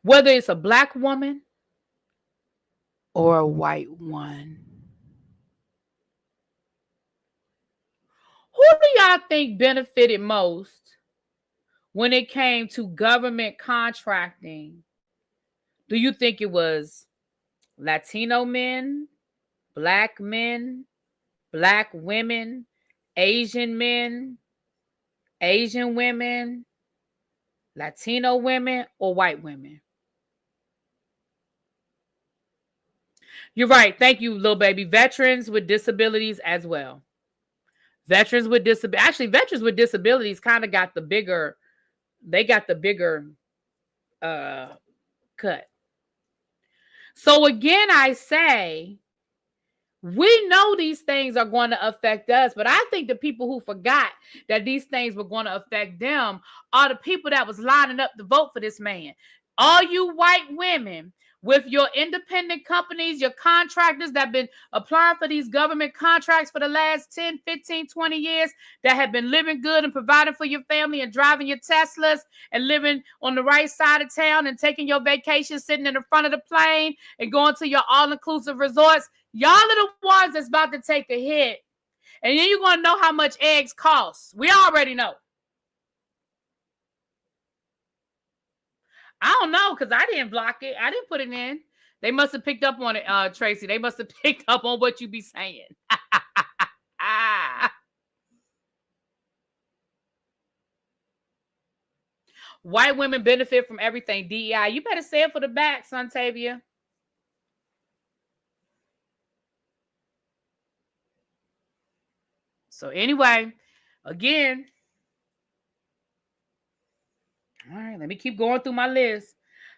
Whether it's a Black woman or a white one. Who do y'all think benefited most when it came to government contracting? Do you think it was Latino men, Black women, Asian men, Asian women, Latino women, or white women? You're right. Thank you, little baby. Veterans with disabilities as well. Veterans with disabilities kind of got the bigger they got the bigger cut. So again, I say, we know these things are going to affect us, but I think the people who forgot that these things were going to affect them are the people that was lining up to vote for this man. All you white women with your independent companies, your contractors that have been applying for these government contracts for the last 10, 15, 20 years, that have been living good and providing for your family and driving your Teslas and living on the right side of town and taking your vacation, sitting in the front of the plane and going to your all-inclusive resorts. Y'all are the ones that's about to take a hit. And then you're going to know how much eggs cost. We already know. I don't know, because I didn't block it. I didn't put it in. They must have picked up on it, Tracy. They must have picked up on what you be saying. White women benefit from everything. DEI. You better say it for the back, Suntavia. So anyway, again, all right, let me keep going through my list.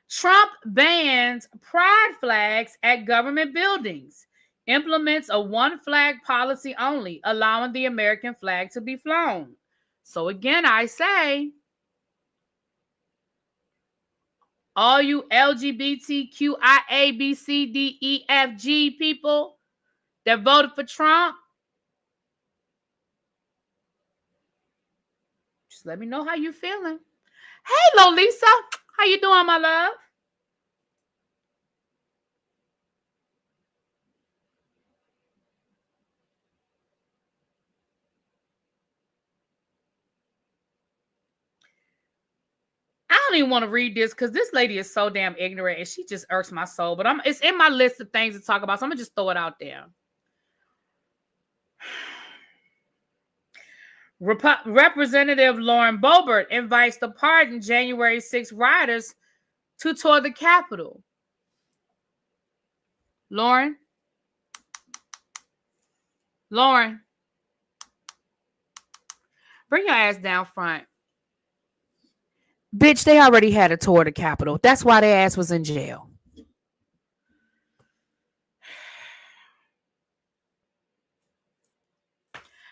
Trump bans pride flags at government buildings, implements a one flag policy only, allowing the American flag to be flown. So again, I say, all you LGBTQIABCDEFG people that voted for Trump, just let me know how you feeling. Hey, Lolisa, how you doing, my love? I don't even want to read this because this lady is so damn ignorant and she just irks my soul. But it's in my list of things to talk about, so I'm gonna just throw it out there. Representative Lauren Boebert invites the pardoned January 6 rioters to tour the Capitol. Lauren, bring your ass down front. Bitch, they already had a tour of the Capitol. That's why their ass was in jail.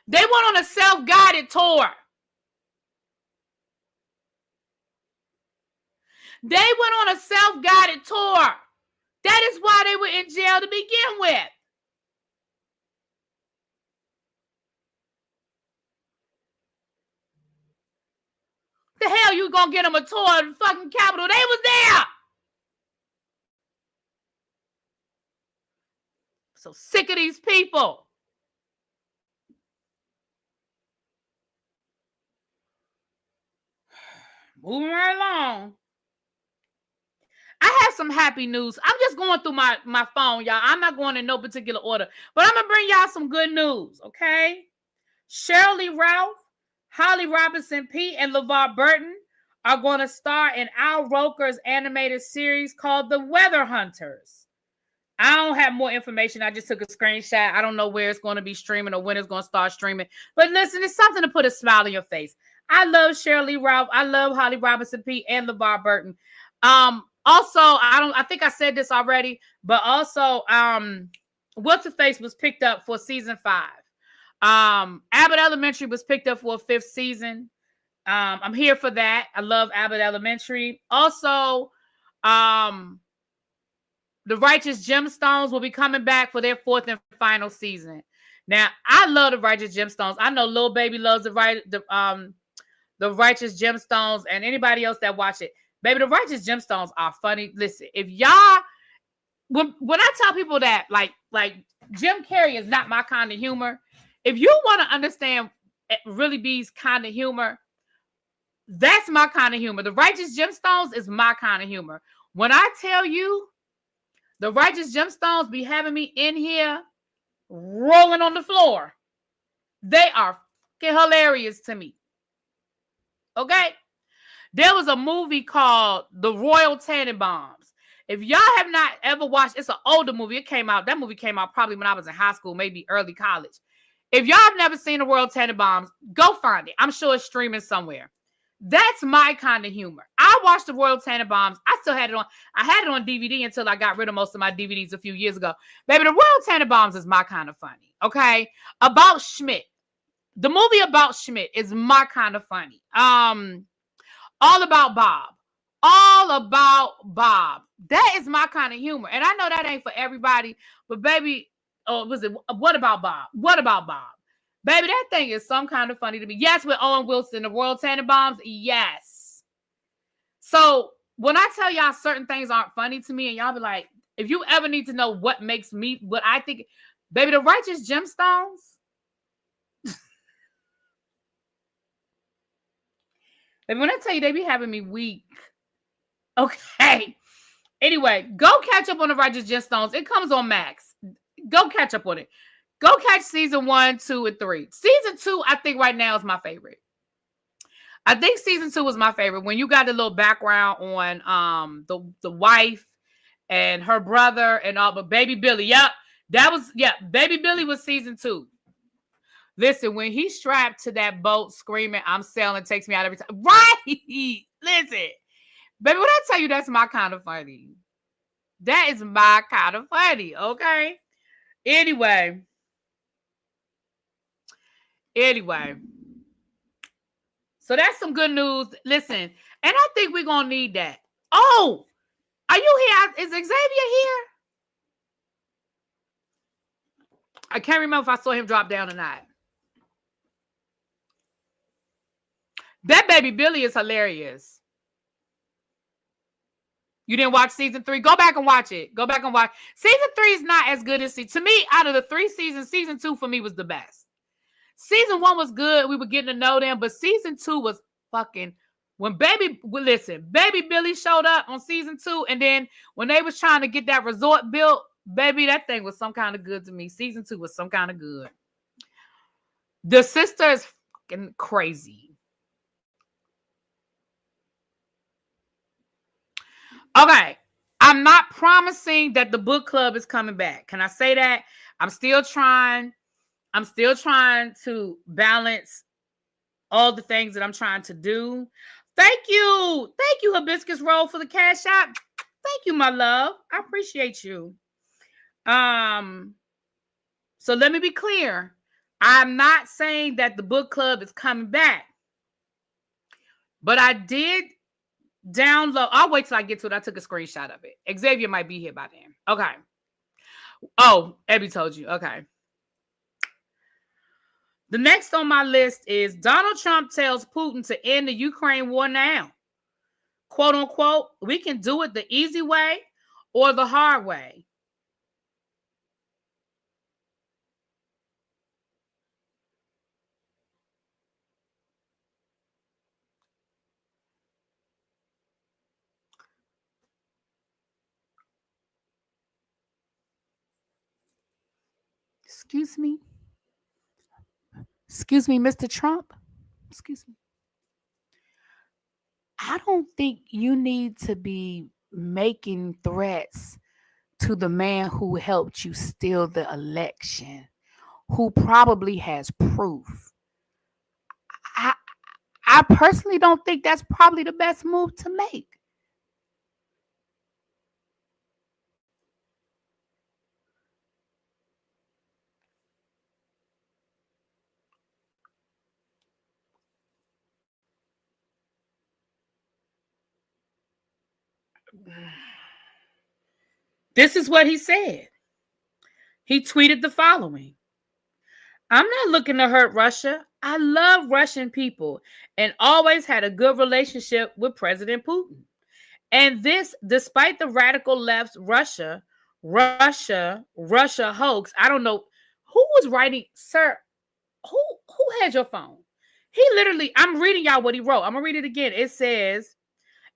They went on a self-guided tour. They went on a self-guided tour. That is why they were in jail to begin with. The hell you gonna get them a tour of the fucking Capitol? They was there. So sick of these people. Moving right along. I have some happy news. I'm just going through my phone, y'all. I'm not going in no particular order, but I'm going to bring y'all some good news, okay? Shirley Ralph, Holly Robinson Peete, and LeVar Burton are going to star in Al Roker's animated series called The Weather Hunters. I don't have more information. I just took a screenshot. I don't know where it's going to be streaming or when it's going to start streaming. But listen, it's something to put a smile on your face. I love Shirley Ralph. I love Holly Robinson Peete and LeVar Burton. Also, I think I said this already, but also, What's Her Face was picked up for season 5. Abbott Elementary was picked up for a 5th season. I'm here for that. I love Abbott Elementary. Also, The Righteous Gemstones will be coming back for their 4th and final season. Now, I love The Righteous Gemstones. I know Lil Baby loves The Righteous Gemstones, and anybody else that watch it. Baby, The Righteous Gemstones are funny. Listen, if y'all, when I tell people that, like Jim Carrey is not my kind of humor, if you want to understand Really B's kind of humor, that's my kind of humor. The Righteous Gemstones is my kind of humor. When I tell you, The Righteous Gemstones be having me in here rolling on the floor, they are fucking hilarious to me. Okay? There was a movie called The Royal Tenenbaums. If y'all have not ever watched, it's an older movie. That movie came out probably when I was in high school, maybe early college. If y'all have never seen The Royal Tenenbaums, go find it. I'm sure it's streaming somewhere. That's my kind of humor. I watched the Royal Tenenbaums. I still had it on. I had it on DVD until I got rid of most of my DVDs a few years ago. Baby, the Royal Tenenbaums is my kind of funny. Okay, About Schmidt. The movie About Schmidt is my kind of funny. All About Bob. All About Bob. That is my kind of humor. And I know that ain't for everybody, but baby, What About Bob? What About Bob? Baby, that thing is some kind of funny to me. Yes, with Owen Wilson, the Royal Tenenbaums, yes. So when I tell y'all certain things aren't funny to me, and y'all be like, if you ever need to know what makes me, what I think, baby, the Righteous Gemstones. Baby, when I tell you they be having me weak. Okay. Anyway, go catch up on the Righteous Gemstones. It comes on Max. Go catch up on it. Go catch season 1, 2, and 3. Season 2, I think right now is my favorite. I think season 2 was my favorite. When you got a little background on the wife and her brother and all, but Baby Billy. Baby Billy was season 2. Listen, when he's strapped to that boat screaming, I'm sailing, takes me out every time. Right. Listen. Baby, when I tell you that's my kind of funny. That is my kind of funny, okay? Anyway. So that's some good news. Listen, and I think we're going to need that. Oh, are you here? Is Xavier here? I can't remember if I saw him drop down or not. That Baby Billy is hilarious. You didn't watch season 3? Go back and watch it. Go back and watch. Season 3 is not as good as to me. Out of the 3 seasons, season 2 for me was the best. Season 1 was good. We were getting to know them, but season 2 was fucking. Baby Billy showed up on season 2, and then when they was trying to get that resort built, baby, that thing was some kind of good to me. Season 2 was some kind of good. The sister is fucking crazy. Okay, I'm not promising that the book club is coming back. Can I say that? I'm still trying to balance all the things that I'm trying to do. Thank you, Hibiscus Roll, for the cash app. Thank you, my love. I appreciate you. So let me be clear. I'm not saying that the book club is coming back, but I did download. I'll wait till I get to it. I took a screenshot of it. Xavier might be here by then. Okay. Oh, Abby told you. Okay. The next on my list is Donald Trump tells Putin to end the Ukraine war now. Quote unquote, we can do it the easy way or the hard way. Excuse me, Mr. Trump. Excuse me. I don't think you need to be making threats to the man who helped you steal the election, who probably has proof. I personally don't think that's probably the best move to make. This is what he said. He tweeted the following. I'm not looking to hurt Russia. I love Russian people and always had a good relationship with President Putin. And this, despite the radical left's Russia hoax. I don't know who was writing, sir. Who had your phone? He literally, I'm reading y'all what he wrote. I'm gonna read it again. It says,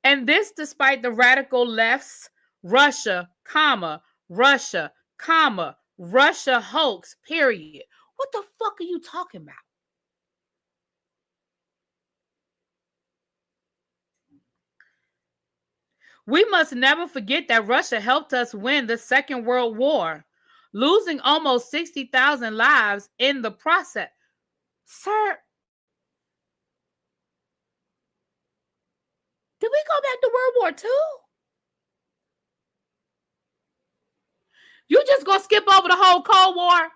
and this despite the radical left's Russia hoax, period. What the fuck are you talking about? We must never forget that Russia helped us win the Second World War, losing almost 60,000 lives in the process. Sir, back to World War II? You just gonna skip over the whole Cold War?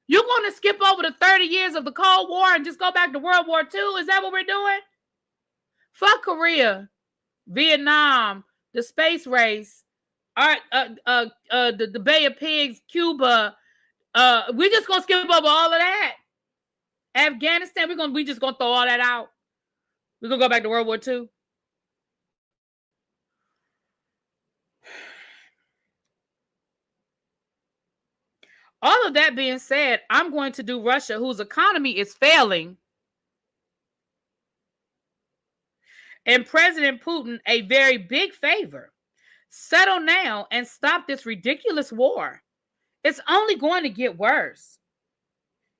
You're gonna skip over the 30 years of the Cold War and just go back to World War II? Is that what we're doing? Fuck Korea, Vietnam, the space race, the Bay of Pigs, Cuba. We're just gonna skip over all of that. Afghanistan, we just gonna throw all that out. We're gonna go back to World War II. All of that being said, I'm going to do Russia, whose economy is failing, and President Putin a very big favor. Settle now and stop this ridiculous war. It's only going to get worse.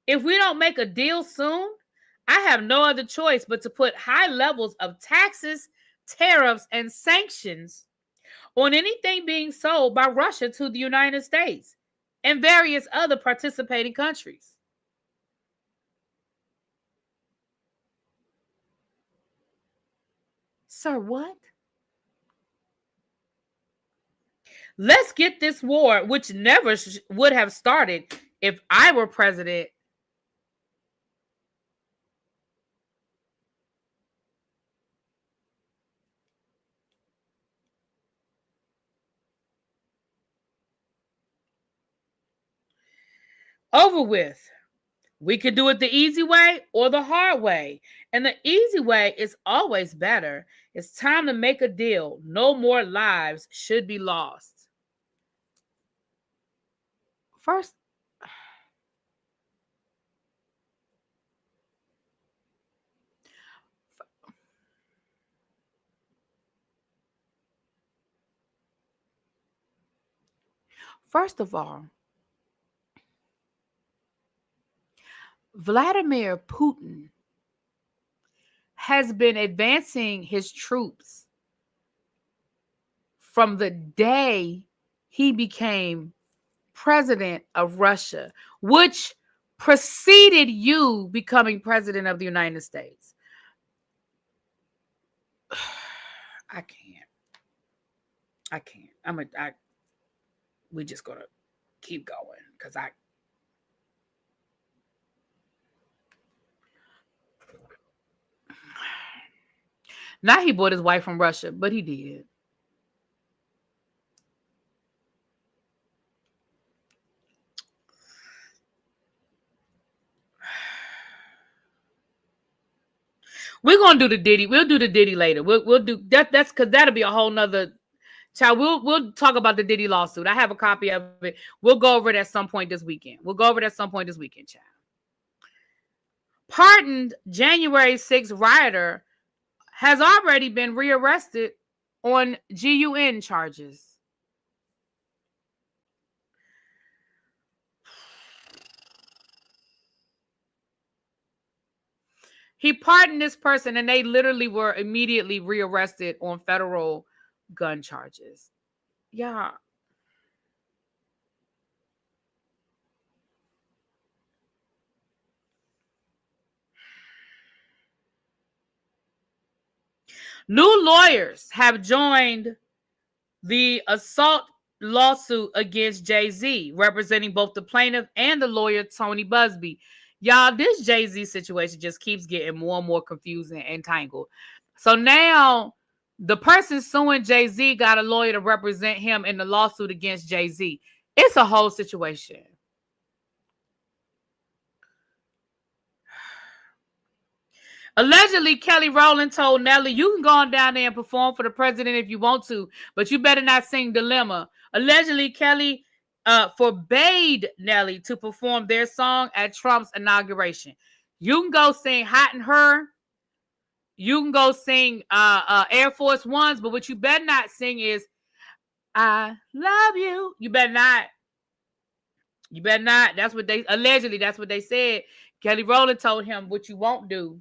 If we don't make a deal soon, I have no other choice but to put high levels of taxes, tariffs, and sanctions on anything being sold by Russia to the United States and various other participating countries. Sir, what? Let's get this war, which never would have started if I were president, over with. We could do it the easy way or the hard way. And the easy way is always better. It's time to make a deal. No more lives should be lost. First of all, Vladimir Putin has been advancing his troops from the day he became president of Russia, which preceded you becoming president of the United States. I can't. We just gonna keep going because Not he bought his wife from Russia, but he did. We're gonna do the Diddy. We'll do the Diddy later. We'll do that. That's because that'll be a whole nother. Child, we'll talk about the Diddy lawsuit. I have a copy of it. We'll go over it at some point this weekend. Child. Pardoned January 6th rioter has already been rearrested on GUN charges. He pardoned this person and they literally were immediately rearrested on federal gun charges. Yeah. New lawyers have joined the assault lawsuit against Jay-Z, representing both the plaintiff and the lawyer Tony Busby. Y'all, this Jay-Z situation just keeps getting more and more confusing and tangled. So now the person suing Jay-Z got a lawyer to represent him in the lawsuit against Jay-Z. It's a whole situation. Allegedly, Kelly Rowland told Nelly, you can go on down there and perform for the president if you want to, but you better not sing Dilemma. Allegedly, Kelly forbade Nelly to perform their song at Trump's inauguration. You can go sing Hot and Her. You can go sing Air Force Ones, but what you better not sing is I love you. You better not. That's what they said. Kelly Rowland told him what you won't do.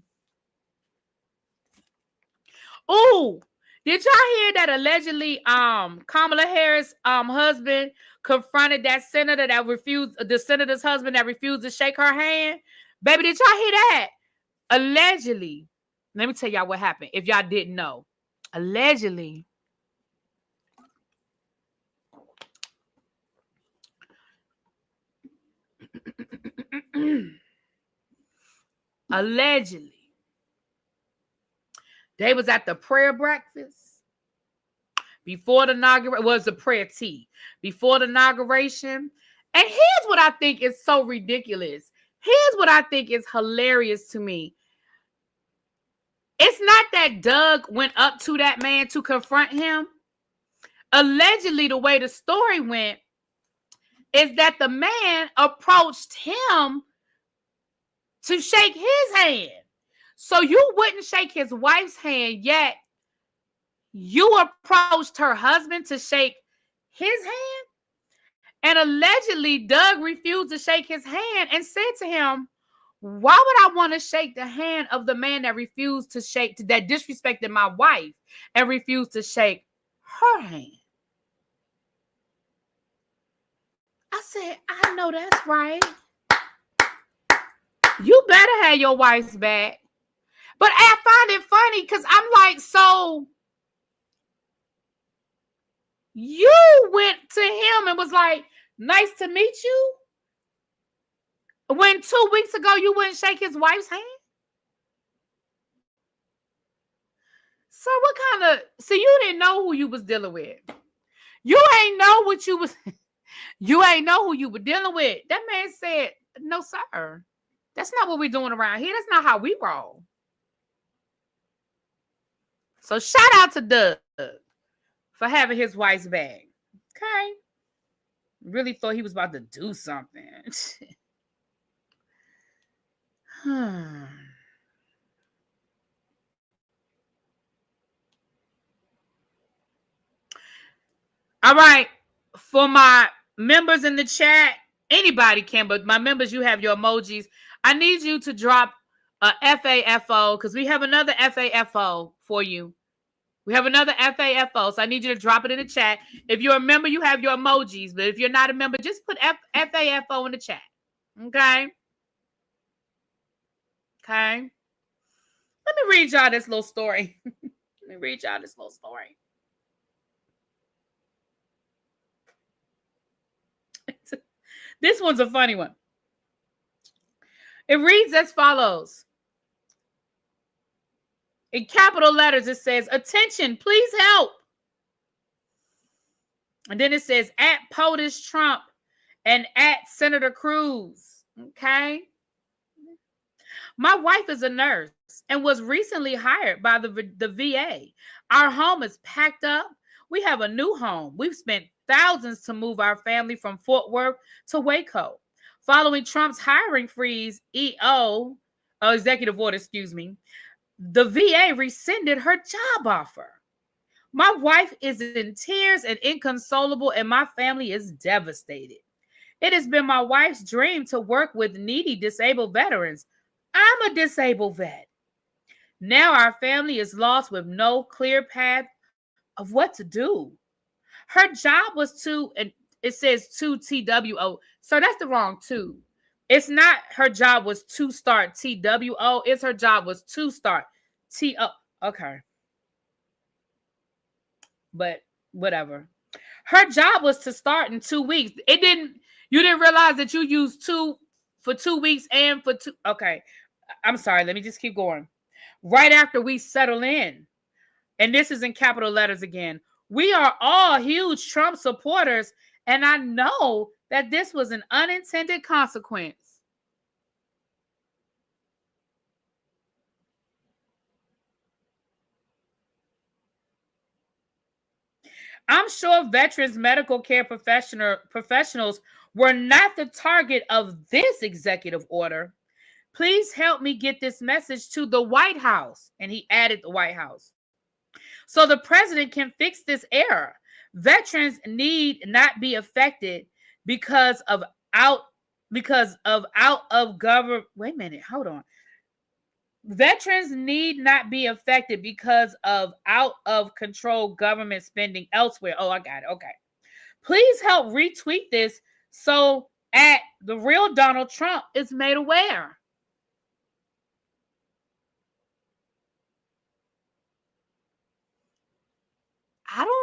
Oh, did y'all hear that allegedly Kamala Harris' husband confronted that senator that refused, the senator's husband that refused to shake her hand? Baby, did y'all hear that? Allegedly. Let me tell y'all what happened if y'all didn't know. Allegedly, they was at the prayer breakfast before the inauguration. Was the prayer tea before the inauguration. And here's what I think is so ridiculous. Here's what I think is hilarious to me. It's not that Doug went up to that man to confront him. Allegedly, the way the story went is that the man approached him to shake his hand. So you wouldn't shake his wife's hand, yet you approached her husband to shake his hand? And allegedly, Doug refused to shake his hand and said to him, why would I want to shake the hand of the man that refused to shake, that disrespected my wife and refused to shake her hand? I said, I know that's right. You better have your wife's back. But I find it funny because I'm like, so you went to him and was like, nice to meet you, when 2 weeks ago you wouldn't shake his wife's hand? So what kind of, so you didn't know who you was dealing with. You ain't know what you was, you ain't know who you were dealing with. That man said, no, sir. That's not what we're doing around here. That's not how we roll. So shout out to Doug for having his wife's back. Okay. Really thought he was about to do something. All right. For my members in the chat, anybody can, but my members, you have your emojis. I need you to drop a FAFO because we have another FAFO for you. We have another FAFO, so I need you to drop it in the chat. If you're a member, you have your emojis, but if you're not a member, just put FAFO in the chat. Okay? Okay? Let me read y'all this little story. This one's a funny one. It reads as follows. In capital letters, it says, attention, please help. And then it says, at POTUS Trump and at Senator Cruz. Okay. My wife is a nurse and was recently hired by the VA. Our home is packed up. We have a new home. We've spent thousands to move our family from Fort Worth to Waco. Following Trump's hiring freeze, executive order, the VA rescinded her job offer. My wife is in tears and inconsolable, and my family is devastated. It has been my wife's dream to work with needy disabled veterans. I'm a disabled vet. Now our family is lost with no clear path of what to do. Her job was to, and it says to TWO. So that's the wrong two. It's not her job was to start TWO. It's her job was to start TO. Okay. But whatever. Her job was to start in 2 weeks. You didn't realize that you used two for 2 weeks and for two. Okay. I'm sorry. Let me just keep going. Right after we settle in, and this is in capital letters again, we are all huge Trump supporters, and I know that this was an unintended consequence. I'm sure veterans medical care professionals were not the target of this executive order. Please help me get this message to the White House. And he added the White House. So the president can fix this error. Veterans need not be affected because of out of government. Wait a minute, hold on. Veterans need not be affected because of out of control government spending elsewhere. Oh, I got it. Okay. Please help retweet this so at the real Donald Trump is made aware.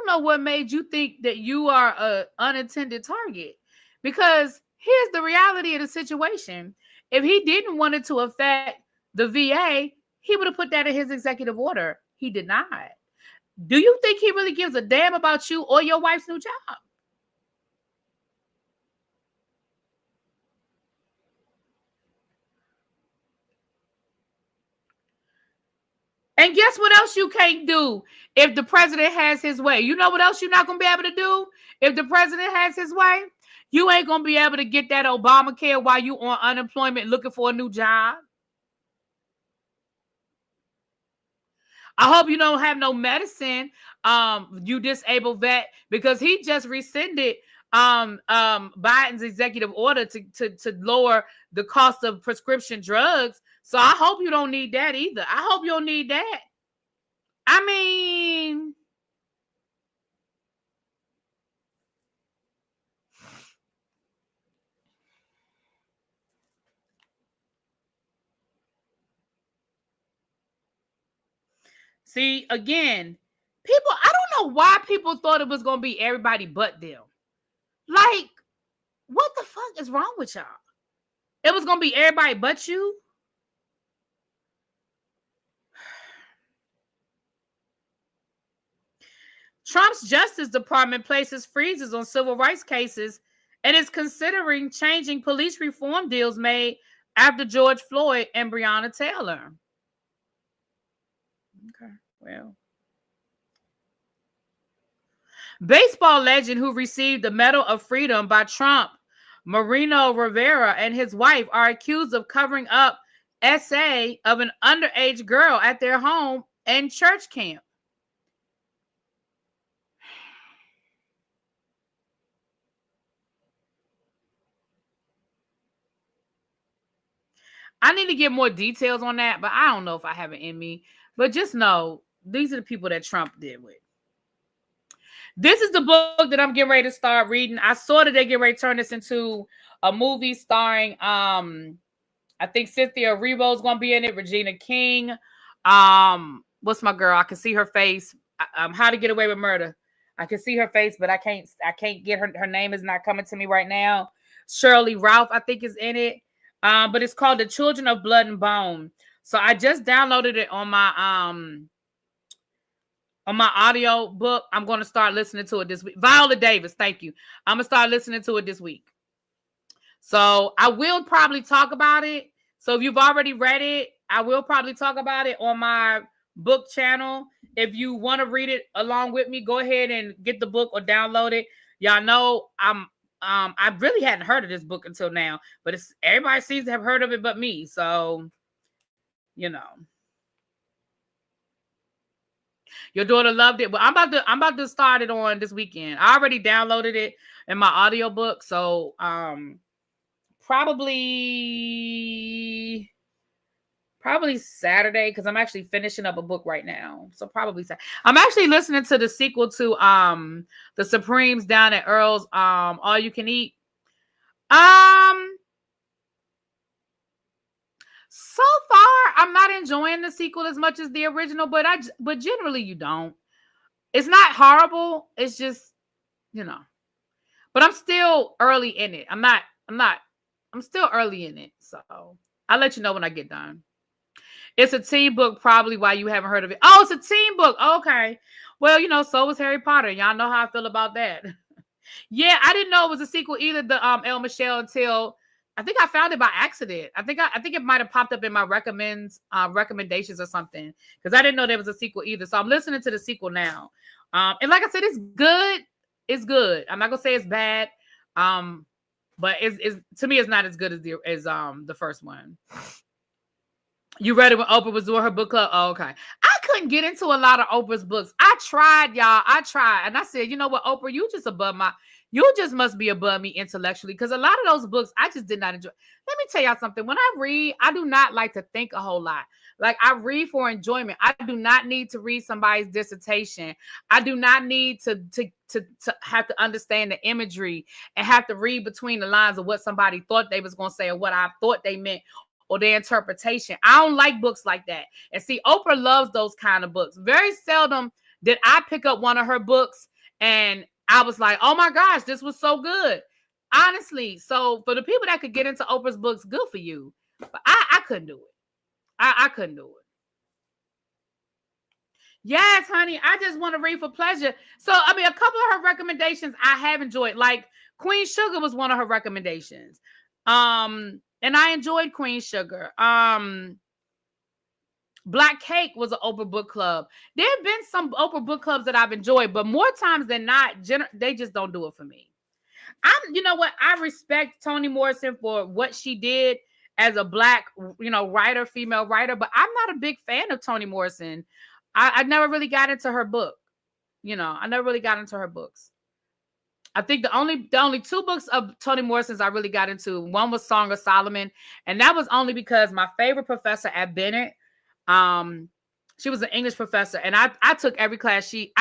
know what made you think that you are an unintended target. Because here's the reality of the situation. If he didn't want it to affect the VA, he would have put that in his executive order. He did not. Do you think he really gives a damn about you or your wife's new job? And guess what else you can't do if the president has his way? You know what else you're not going to be able to do if the president has his way? You ain't going to be able to get that Obamacare while you on unemployment looking for a new job. I hope you don't have no medicine, you disabled vet, because he just rescinded Biden's executive order to lower the cost of prescription drugs. So I hope you don't need that either. I hope you don't need that. I mean, see, again, people, I don't know why people thought it was going to be everybody but them. Like, what the fuck is wrong with y'all? It was going to be everybody but you? Trump's Justice Department places freezes on civil rights cases and is considering changing police reform deals made after George Floyd and Breonna Taylor. Okay, well. Baseball legend who received the Medal of Freedom by Trump, Mariano Rivera, and his wife are accused of covering up essay of an underage girl at their home and church camp. I need to get more details on that, but I don't know if I have it in me. But just know, these are the people that Trump did with. This is the book that I'm getting ready to start reading. I saw that they get ready to turn this into a movie starring, I think Cynthia Erivo is going to be in it, Regina King. What's my girl? I can see her face. How to Get Away with Murder. I can see her face, but I can't get her. Her name is not coming to me right now. Shirley Ralph, I think, is in it. But it's called The Children of Blood and Bone. So I just downloaded it on my audio book. I'm going to start listening to it this week. Viola Davis, thank you. I'm going to start listening to it this week. So I will probably talk about it. So if you've already read it, I will probably talk about it on my book channel. If you want to read it along with me, go ahead and get the book or download it. Y'all know I really hadn't heard of this book until now, but everybody seems to have heard of it but me. So, you know. Your daughter loved it, but I'm about to start it on this weekend. I already downloaded it in my audiobook, so probably Saturday, because I'm actually finishing up a book right now. So probably Saturday. I'm actually listening to the sequel to The Supremes down at Earl's All You Can Eat. So far, I'm not enjoying the sequel as much as the original, but generally you don't. It's not horrible. It's just, you know. But I'm still early in it. I'm still early in it. So I'll let you know when I get done. It's a teen book, probably why you haven't heard of it. Oh, it's a teen book. Okay. Well, you know, so was Harry Potter. Y'all know how I feel about that. Yeah, I didn't know it was a sequel either, the El Michelle, until I think I found it by accident. I think it might have popped up in my recommendations or something, because I didn't know there was a sequel either. So I'm listening to the sequel now. And like I said, it's good. It's good. I'm not gonna say it's bad. But it's to me, it's not as good as the first one. You read it when Oprah was doing her book club? Oh, okay. I couldn't get into a lot of Oprah's books. I tried, y'all. And I said, you know what, Oprah, you just must be above me intellectually, because a lot of those books I just did not enjoy. Let me tell y'all something. When I read, I do not like to think a whole lot. Like, I read for enjoyment. I do not need to read somebody's dissertation. I do not need to have to understand the imagery and have to read between the lines of what somebody thought they was going to say or what I thought they meant, or their interpretation. I don't like books like that. And see, Oprah loves those kind of books. Very seldom did I pick up one of her books And I was like, oh my gosh, this was so good. Honestly. So for the people that could get into Oprah's books, good for you. But I couldn't do it. I couldn't do it. Yes, honey. I just want to read for pleasure. So, I mean, a couple of her recommendations I have enjoyed. Like Queen Sugar was one of her recommendations. And I enjoyed Queen Sugar. Black Cake was an Oprah book club. There have been some Oprah book clubs that I've enjoyed, but more times than not, they just don't do it for me. You know what? I respect Toni Morrison for what she did as a Black, writer, female writer, but I'm not a big fan of Toni Morrison. I never really got into her book. I never really got into her books. I think the only two books of Toni Morrison's I really got into, one was Song of Solomon, and that was only because my favorite professor at Bennett, she was an English professor, and I took every class she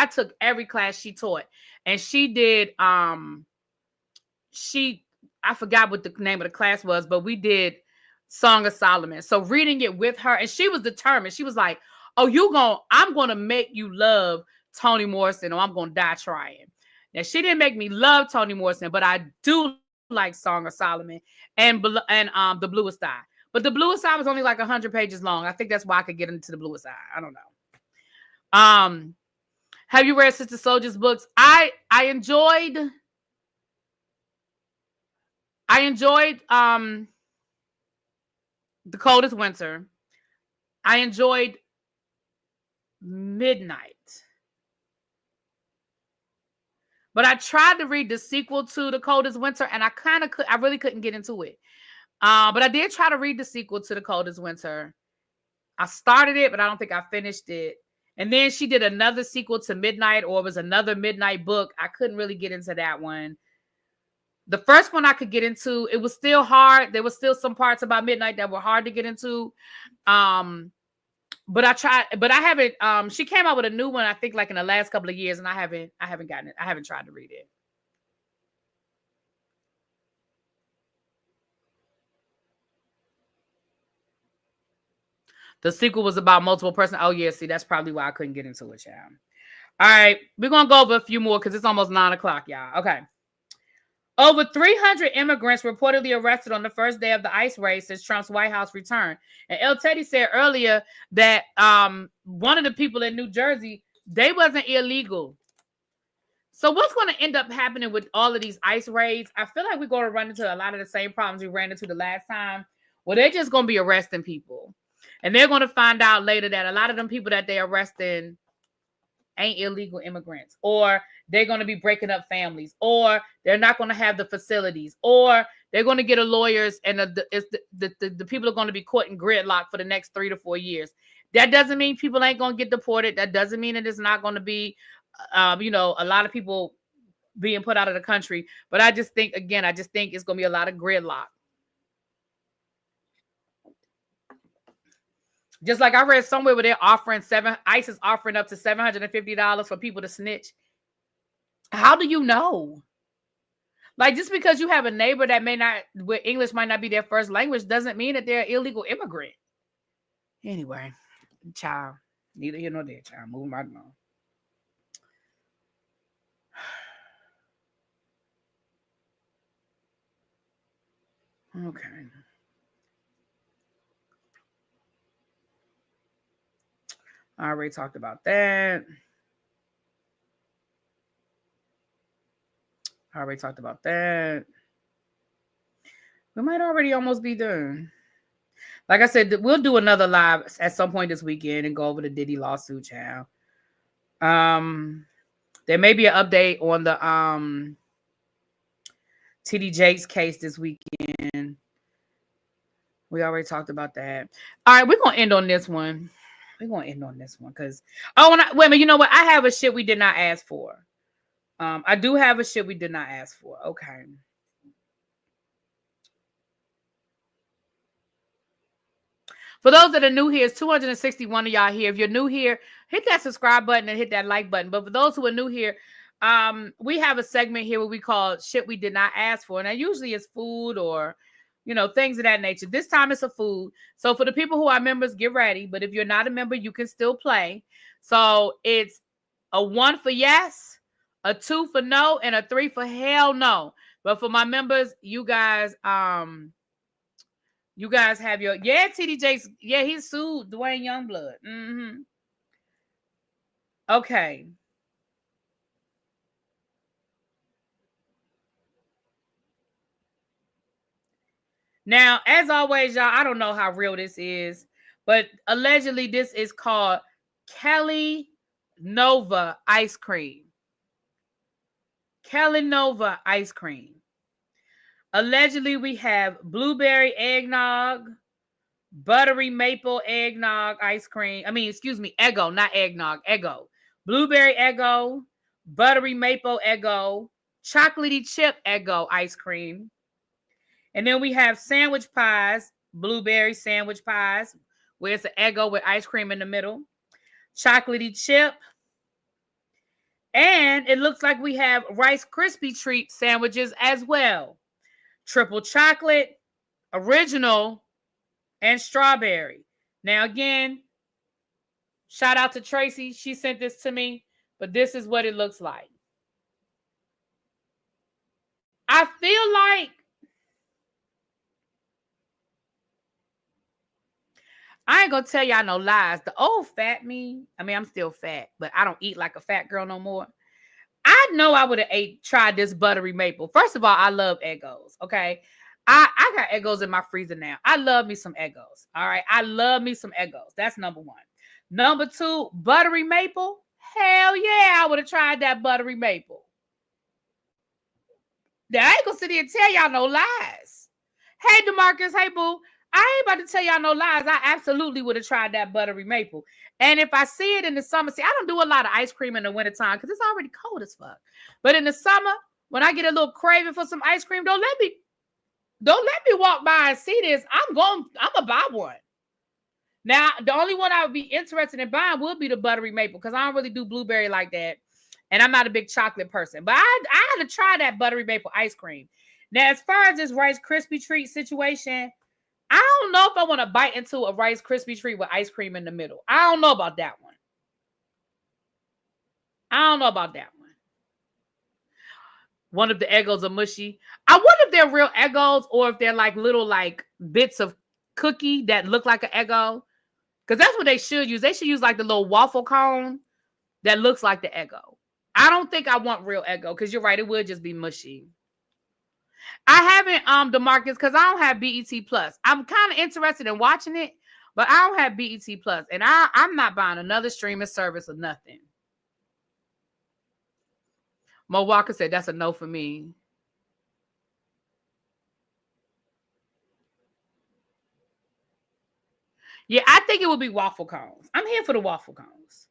taught, and she did I forgot what the name of the class was, but we did Song of Solomon. So reading it with her, and she was determined. She was like, "Oh, I'm gonna make you love Toni Morrison, or I'm gonna die trying." Now, she didn't make me love Toni Morrison, but I do like Song of Solomon and The Bluest Eye. But The Bluest Eye was only like 100 pages long. I think that's why I could get into The Bluest Eye. I don't know. Have you read Sister Soldier's books? I enjoyed The Coldest Winter. I enjoyed Midnight. But I tried to read the sequel to The Coldest Winter, and I really couldn't get into it. But I did try to read the sequel to The Coldest Winter. I started it, but I don't think I finished it. And then she did another sequel to Midnight, or it was another Midnight book. I couldn't really get into that one. The first one I could get into, it was still hard. There was still some parts about Midnight that were hard to get into. But I tried, but I haven't. She came out with a new one, I think, like in the last couple of years, and I haven't gotten it. I haven't tried to read it. The sequel was about multiple person. Oh yeah, see, that's probably why I couldn't get into it, y'all. All right, we're gonna go over a few more because it's almost 9 o'clock, y'all. Okay. Over 300 immigrants reportedly arrested on the first day of the ICE raid since Trump's White House return. And El Teddy said earlier that one of the people in New Jersey, they wasn't illegal. So what's going to end up happening with all of these ICE raids? I feel like we're going to run into a lot of the same problems we ran into the last time. Well, they're just going to be arresting people. And they're going to find out later that a lot of them people that they're arresting ain't illegal immigrants, or they're going to be breaking up families, or they're not going to have the facilities, or they're going to get a lawyers, and the people are going to be caught in gridlock for the next 3 to 4 years. That doesn't mean people ain't going to get deported. That doesn't mean that it's not going to be, a lot of people being put out of the country. But I just think it's going to be a lot of gridlock. Just like I read somewhere where they're offering ICE is offering up to $750 for people to snitch. How do you know? Like, just because you have a neighbor that where English might not be their first language, doesn't mean that they're an illegal immigrant. Anyway, child, neither here nor there, child. Moving right along. Okay. I already talked about that. We might already almost be done. Like I said, we'll do another live at some point this weekend and go over the Diddy lawsuit, child. There may be an update on the TD Jakes case this weekend. We already talked about that. All right, we're gonna end on this one. Because wait a minute, you know what? I have a shit we did not ask for. I do have a shit we did not ask for. Okay. For those that are new here, it's 261 of y'all here. If you're new here, hit that subscribe button and hit that like button. But for those who are new here, we have a segment here where we call shit we did not ask for. And that usually is food or things of that nature. This time it's a food. So for the people who are members, get ready. But if you're not a member, you can still play. So it's a 1 for yes, a 2 for no, and a 3 for hell no. But for my members, you guys have your TDJ's. Yeah, he sued Dwayne Youngblood. Mm-hmm. Okay. Now, as always, y'all, I don't know how real this is, but allegedly this is called Kelly Nova ice cream. Kelly Nova ice cream. Allegedly, we have blueberry eggnog, buttery maple eggnog ice cream. Eggo, not eggnog, Eggo. Blueberry Eggo, buttery maple Eggo, chocolatey chip Eggo ice cream. And then we have sandwich pies, blueberry sandwich pies, where it's an Eggo with ice cream in the middle, chocolatey chip. And it looks like we have Rice Krispie treat sandwiches as well. Triple chocolate, original, and strawberry. Now, again, shout out to Tracy. She sent this to me, but this is what it looks like. I feel like I ain't gonna tell y'all no lies. The old fat me, I'm still fat, but I don't eat like a fat girl no more. I know I would have tried this buttery maple. First of all, I love Eggos, okay? I got Eggos in my freezer now. I love me some Eggos, all right? I love me some Eggos. That's number one. Number two, buttery maple. Hell yeah, I would have tried that buttery maple. Now, I ain't gonna sit here and tell y'all no lies. Hey, DeMarcus, hey, boo. I ain't about to tell y'all no lies. I absolutely would have tried that buttery maple. And if I see it in the summer, I don't do a lot of ice cream in the wintertime because it's already cold as fuck. But in the summer, when I get a little craving for some ice cream, don't let me walk by and see this. I'm gonna buy one. Now, the only one I would be interested in buying would be the buttery maple because I don't really do blueberry like that. And I'm not a big chocolate person. But I had to try that buttery maple ice cream. Now, as far as this Rice Krispie treat situation, I don't know if I want to bite into a Rice Krispie treat with ice cream in the middle. I don't know about that one. One of the Eggos are mushy. I wonder if they're real Eggos or if they're like little like bits of cookie that look like an Eggo. Because that's what they should use. They should use like the little waffle cone that looks like the Eggo. I don't think I want real Eggo because you're right. It would just be mushy. I haven't DeMarcus because I don't have BET Plus. I'm kind of interested in watching it, but I don't have BET Plus, and I'm not buying another streaming service or nothing. Mo Walker said that's a no for me. Yeah, I think it would be waffle cones. I'm here for the waffle cones.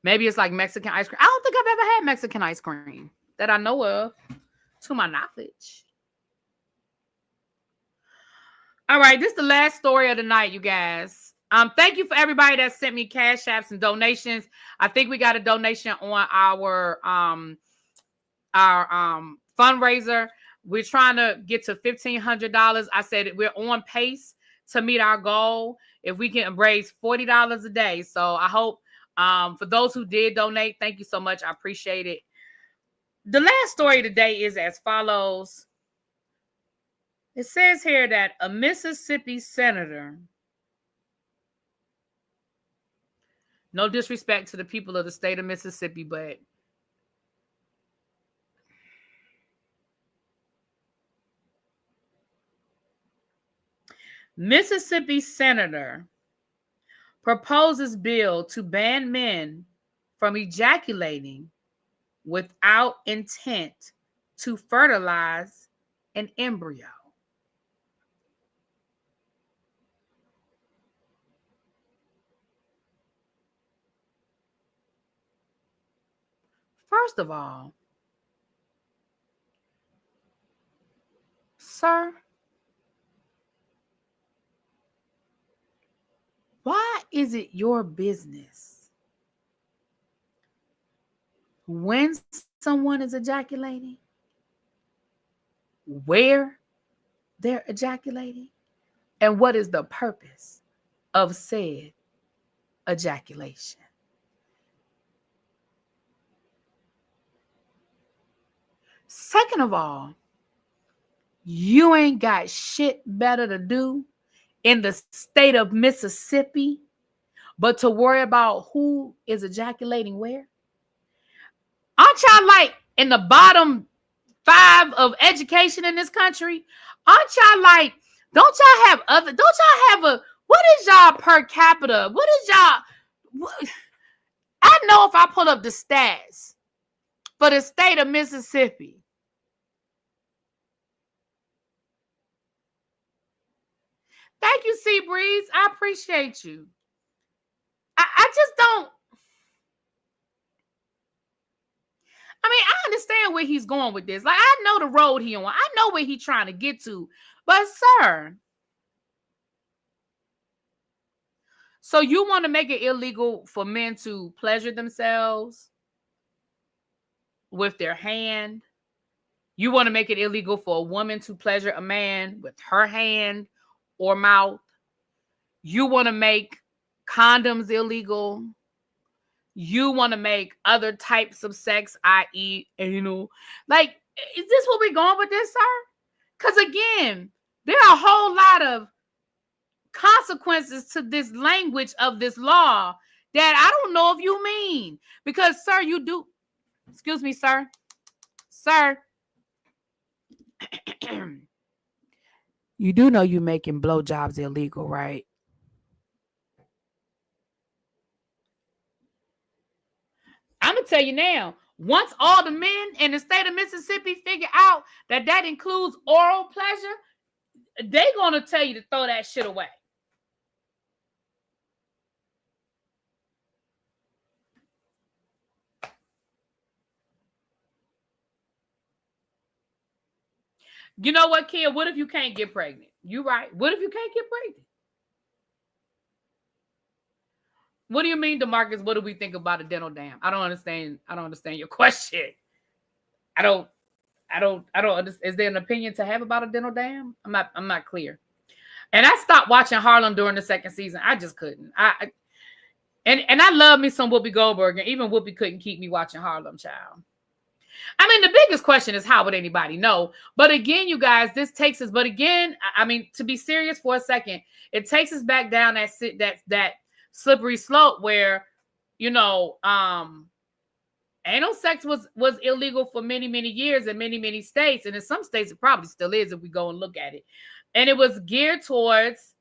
Maybe it's like Mexican ice cream. I don't think I've ever had Mexican ice cream that I know of, to my knowledge. All right, this is the last story of the night, you guys. Thank you for everybody that sent me cash apps and donations. I think we got a donation on our fundraiser. We're trying to get to $1,500. I said we're on pace to meet our goal. If we can raise $40 a day. So I hope for those who did donate, thank you so much. I appreciate it. The last story today is as follows. It says here that a Mississippi senator, no disrespect to the people of the state of Mississippi, but Mississippi senator proposes bill to ban men from ejaculating without intent to fertilize an embryo. First of all, sir, why is it your business when someone is ejaculating, where they're ejaculating, and what is the purpose of said ejaculation. Second of all, you ain't got shit better to do in the state of Mississippi but to worry about who is ejaculating where. Aren't y'all like in the bottom 5 of education in this country? Aren't y'all like, don't y'all have a, what is y'all per capita? What is y'all, I know if I pull up the stats for the state of Mississippi. Thank you, Sea Breeze. I appreciate you. I just don't. I mean, I understand where he's going with this. Like, I know the road he on. I know where he's trying to get to. But, sir, so you want to make it illegal for men to pleasure themselves with their hand? You want to make it illegal for a woman to pleasure a man with her hand or mouth? You want to make condoms illegal? You want to make other types of sex, i.e., anal? Like, is this where we're going with this, sir? Because, again, there are a whole lot of consequences to this language of this law that I don't know if you mean. Because, sir, you do. Excuse me, sir. Sir. You do know you making blowjobs illegal, right? I'm going to tell you now, once all the men in the state of Mississippi figure out that that includes oral pleasure, they're going to tell you to throw that shit away. You know what, kid? What if you can't get pregnant? You right. What if you can't get pregnant? What do you mean, DeMarcus? What do we think about a dental dam? I don't understand. I don't understand your question. I don't understand. Is there an opinion to have about a dental dam? I'm not clear. And I stopped watching Harlem during the second season. I just couldn't. And I love me some Whoopi Goldberg, and even Whoopi couldn't keep me watching Harlem, child. I mean, the biggest question is, how would anybody know? But again, you guys, this takes us. But again, I mean, to be serious for a second, it takes us back down that slippery slope where, you know, anal sex was illegal for many, many years in many, many states, and in some states it probably still is if we go and look at it. And it was geared towards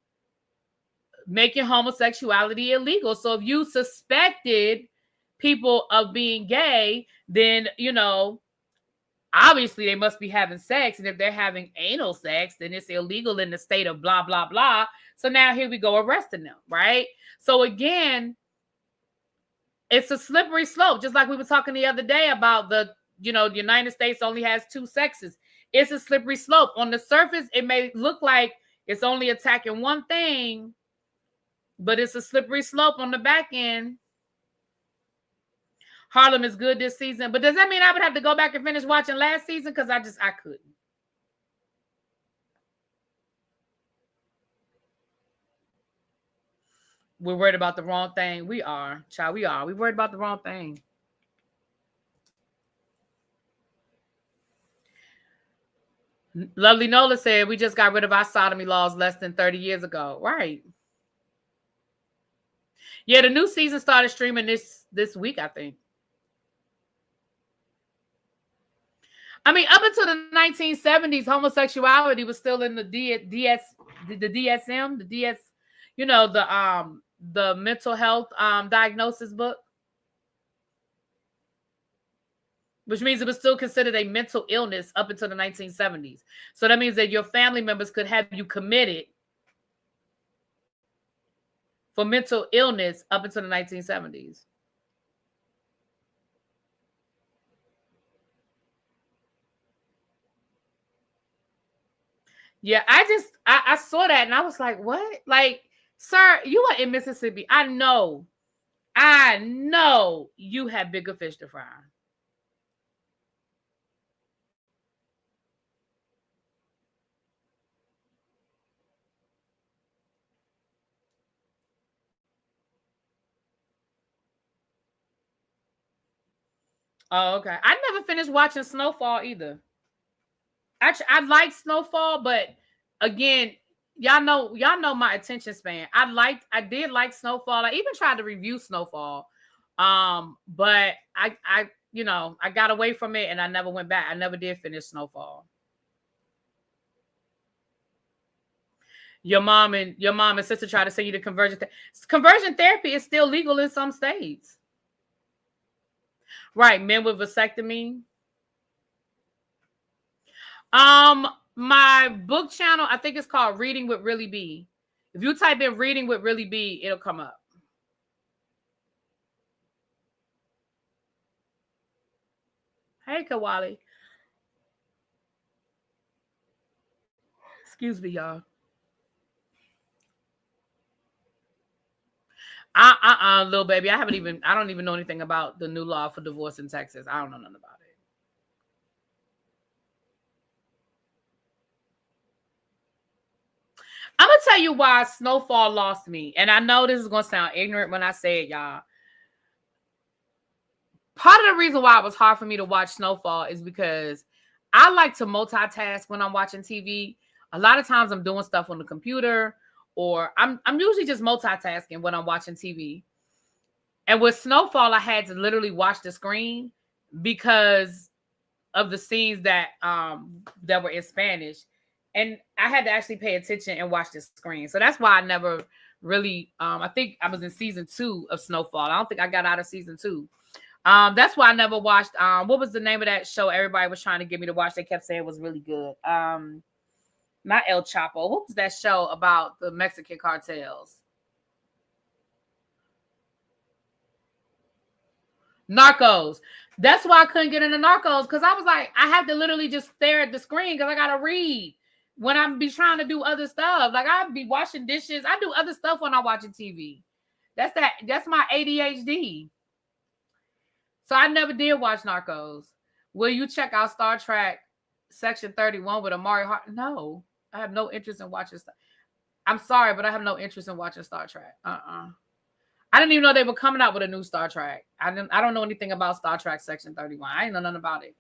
making homosexuality illegal. So if you suspected people of being gay, then, you know, obviously they must be having sex. And if they're having anal sex, then it's illegal in the state of blah, blah, blah. So now here we go arresting them, right? So again, it's a slippery slope. Just like we were talking the other day about the United States only has 2 sexes. It's a slippery slope. On the surface, it may look like it's only attacking one thing, but it's a slippery slope on the back end. Harlem is good this season. But does that mean I would have to go back and finish watching last season? Because I couldn't. We're worried about the wrong thing. We are, child. We are. We're worried about the wrong thing. Lovely Nola said, we just got rid of our sodomy laws less than 30 years ago. Right. Yeah, the new season started streaming this week, I think. I mean, up until the 1970s, homosexuality was still in the DSM, the mental health diagnosis book, which means it was still considered a mental illness up until the 1970s. So that means that your family members could have you committed for mental illness up until the 1970s. Yeah, I saw that and I was like, what? Like, sir, you are in Mississippi. I know you have bigger fish to fry. Oh, okay. I never finished watching Snowfall either. Actually, I like Snowfall, but again, y'all know my attention span. I did like Snowfall. I even tried to review Snowfall. But I got away from it and I never went back. I never did finish Snowfall. Your mom and sister try to send you to conversion therapy is still legal in some states. Right, men with vasectomy. My book channel, I think it's called Reading with Really B. If you type in Reading with Really B, it'll come up. Hey, Kawali. Excuse me, y'all. Little baby. I don't even know anything about the new law for divorce in Texas. I don't know nothing about it. I'm gonna tell you why Snowfall lost me. And I know this is gonna sound ignorant when I say it, y'all. Part of the reason why it was hard for me to watch Snowfall is because I like to multitask when I'm watching TV. A lot of times I'm doing stuff on the computer, or I'm usually just multitasking when I'm watching TV. And with Snowfall, I had to literally watch the screen because of the scenes that were in Spanish. And I had to actually pay attention and watch the screen. So that's why I never really, I think I was in season 2 of Snowfall. I don't think I got out of season 2. That's why I never watched, what was the name of that show everybody was trying to get me to watch? They kept saying it was really good. Not El Chapo. What was that show about the Mexican cartels? Narcos. That's why I couldn't get into Narcos, because I was like, I have to literally just stare at the screen because I gotta read when I be trying to do other stuff. Like I'd be washing dishes. I do other stuff when I'm watching TV. That's my ADHD. So I never did watch Narcos. Will you check out Star Trek Section 31 with Amari Hart? No, I have no interest in watching stuff. I'm sorry, but I have no interest in watching Star Trek. I didn't even know they were coming out with a new Star Trek. I don't know anything about Star Trek Section 31. I ain't know nothing about it.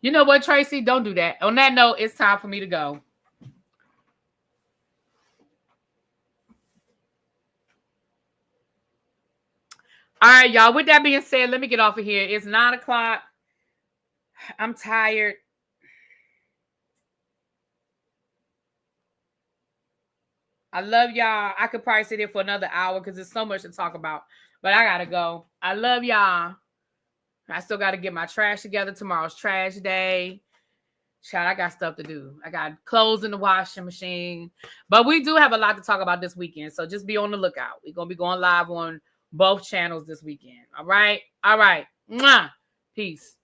You know what, Tracy? Don't do that. On that note, it's time for me to go. All right, y'all. With that being said, let me get off of here. It's 9:00. I'm tired. I love y'all. I could probably sit here for another hour because there's so much to talk about. But I gotta go. I love y'all. I still got to get my trash together. Tomorrow's trash day. Child, I got stuff to do. I got clothes in the washing machine. But we do have a lot to talk about this weekend. So just be on the lookout. We're going to be going live on both channels this weekend. All right? All right. Mwah. Peace.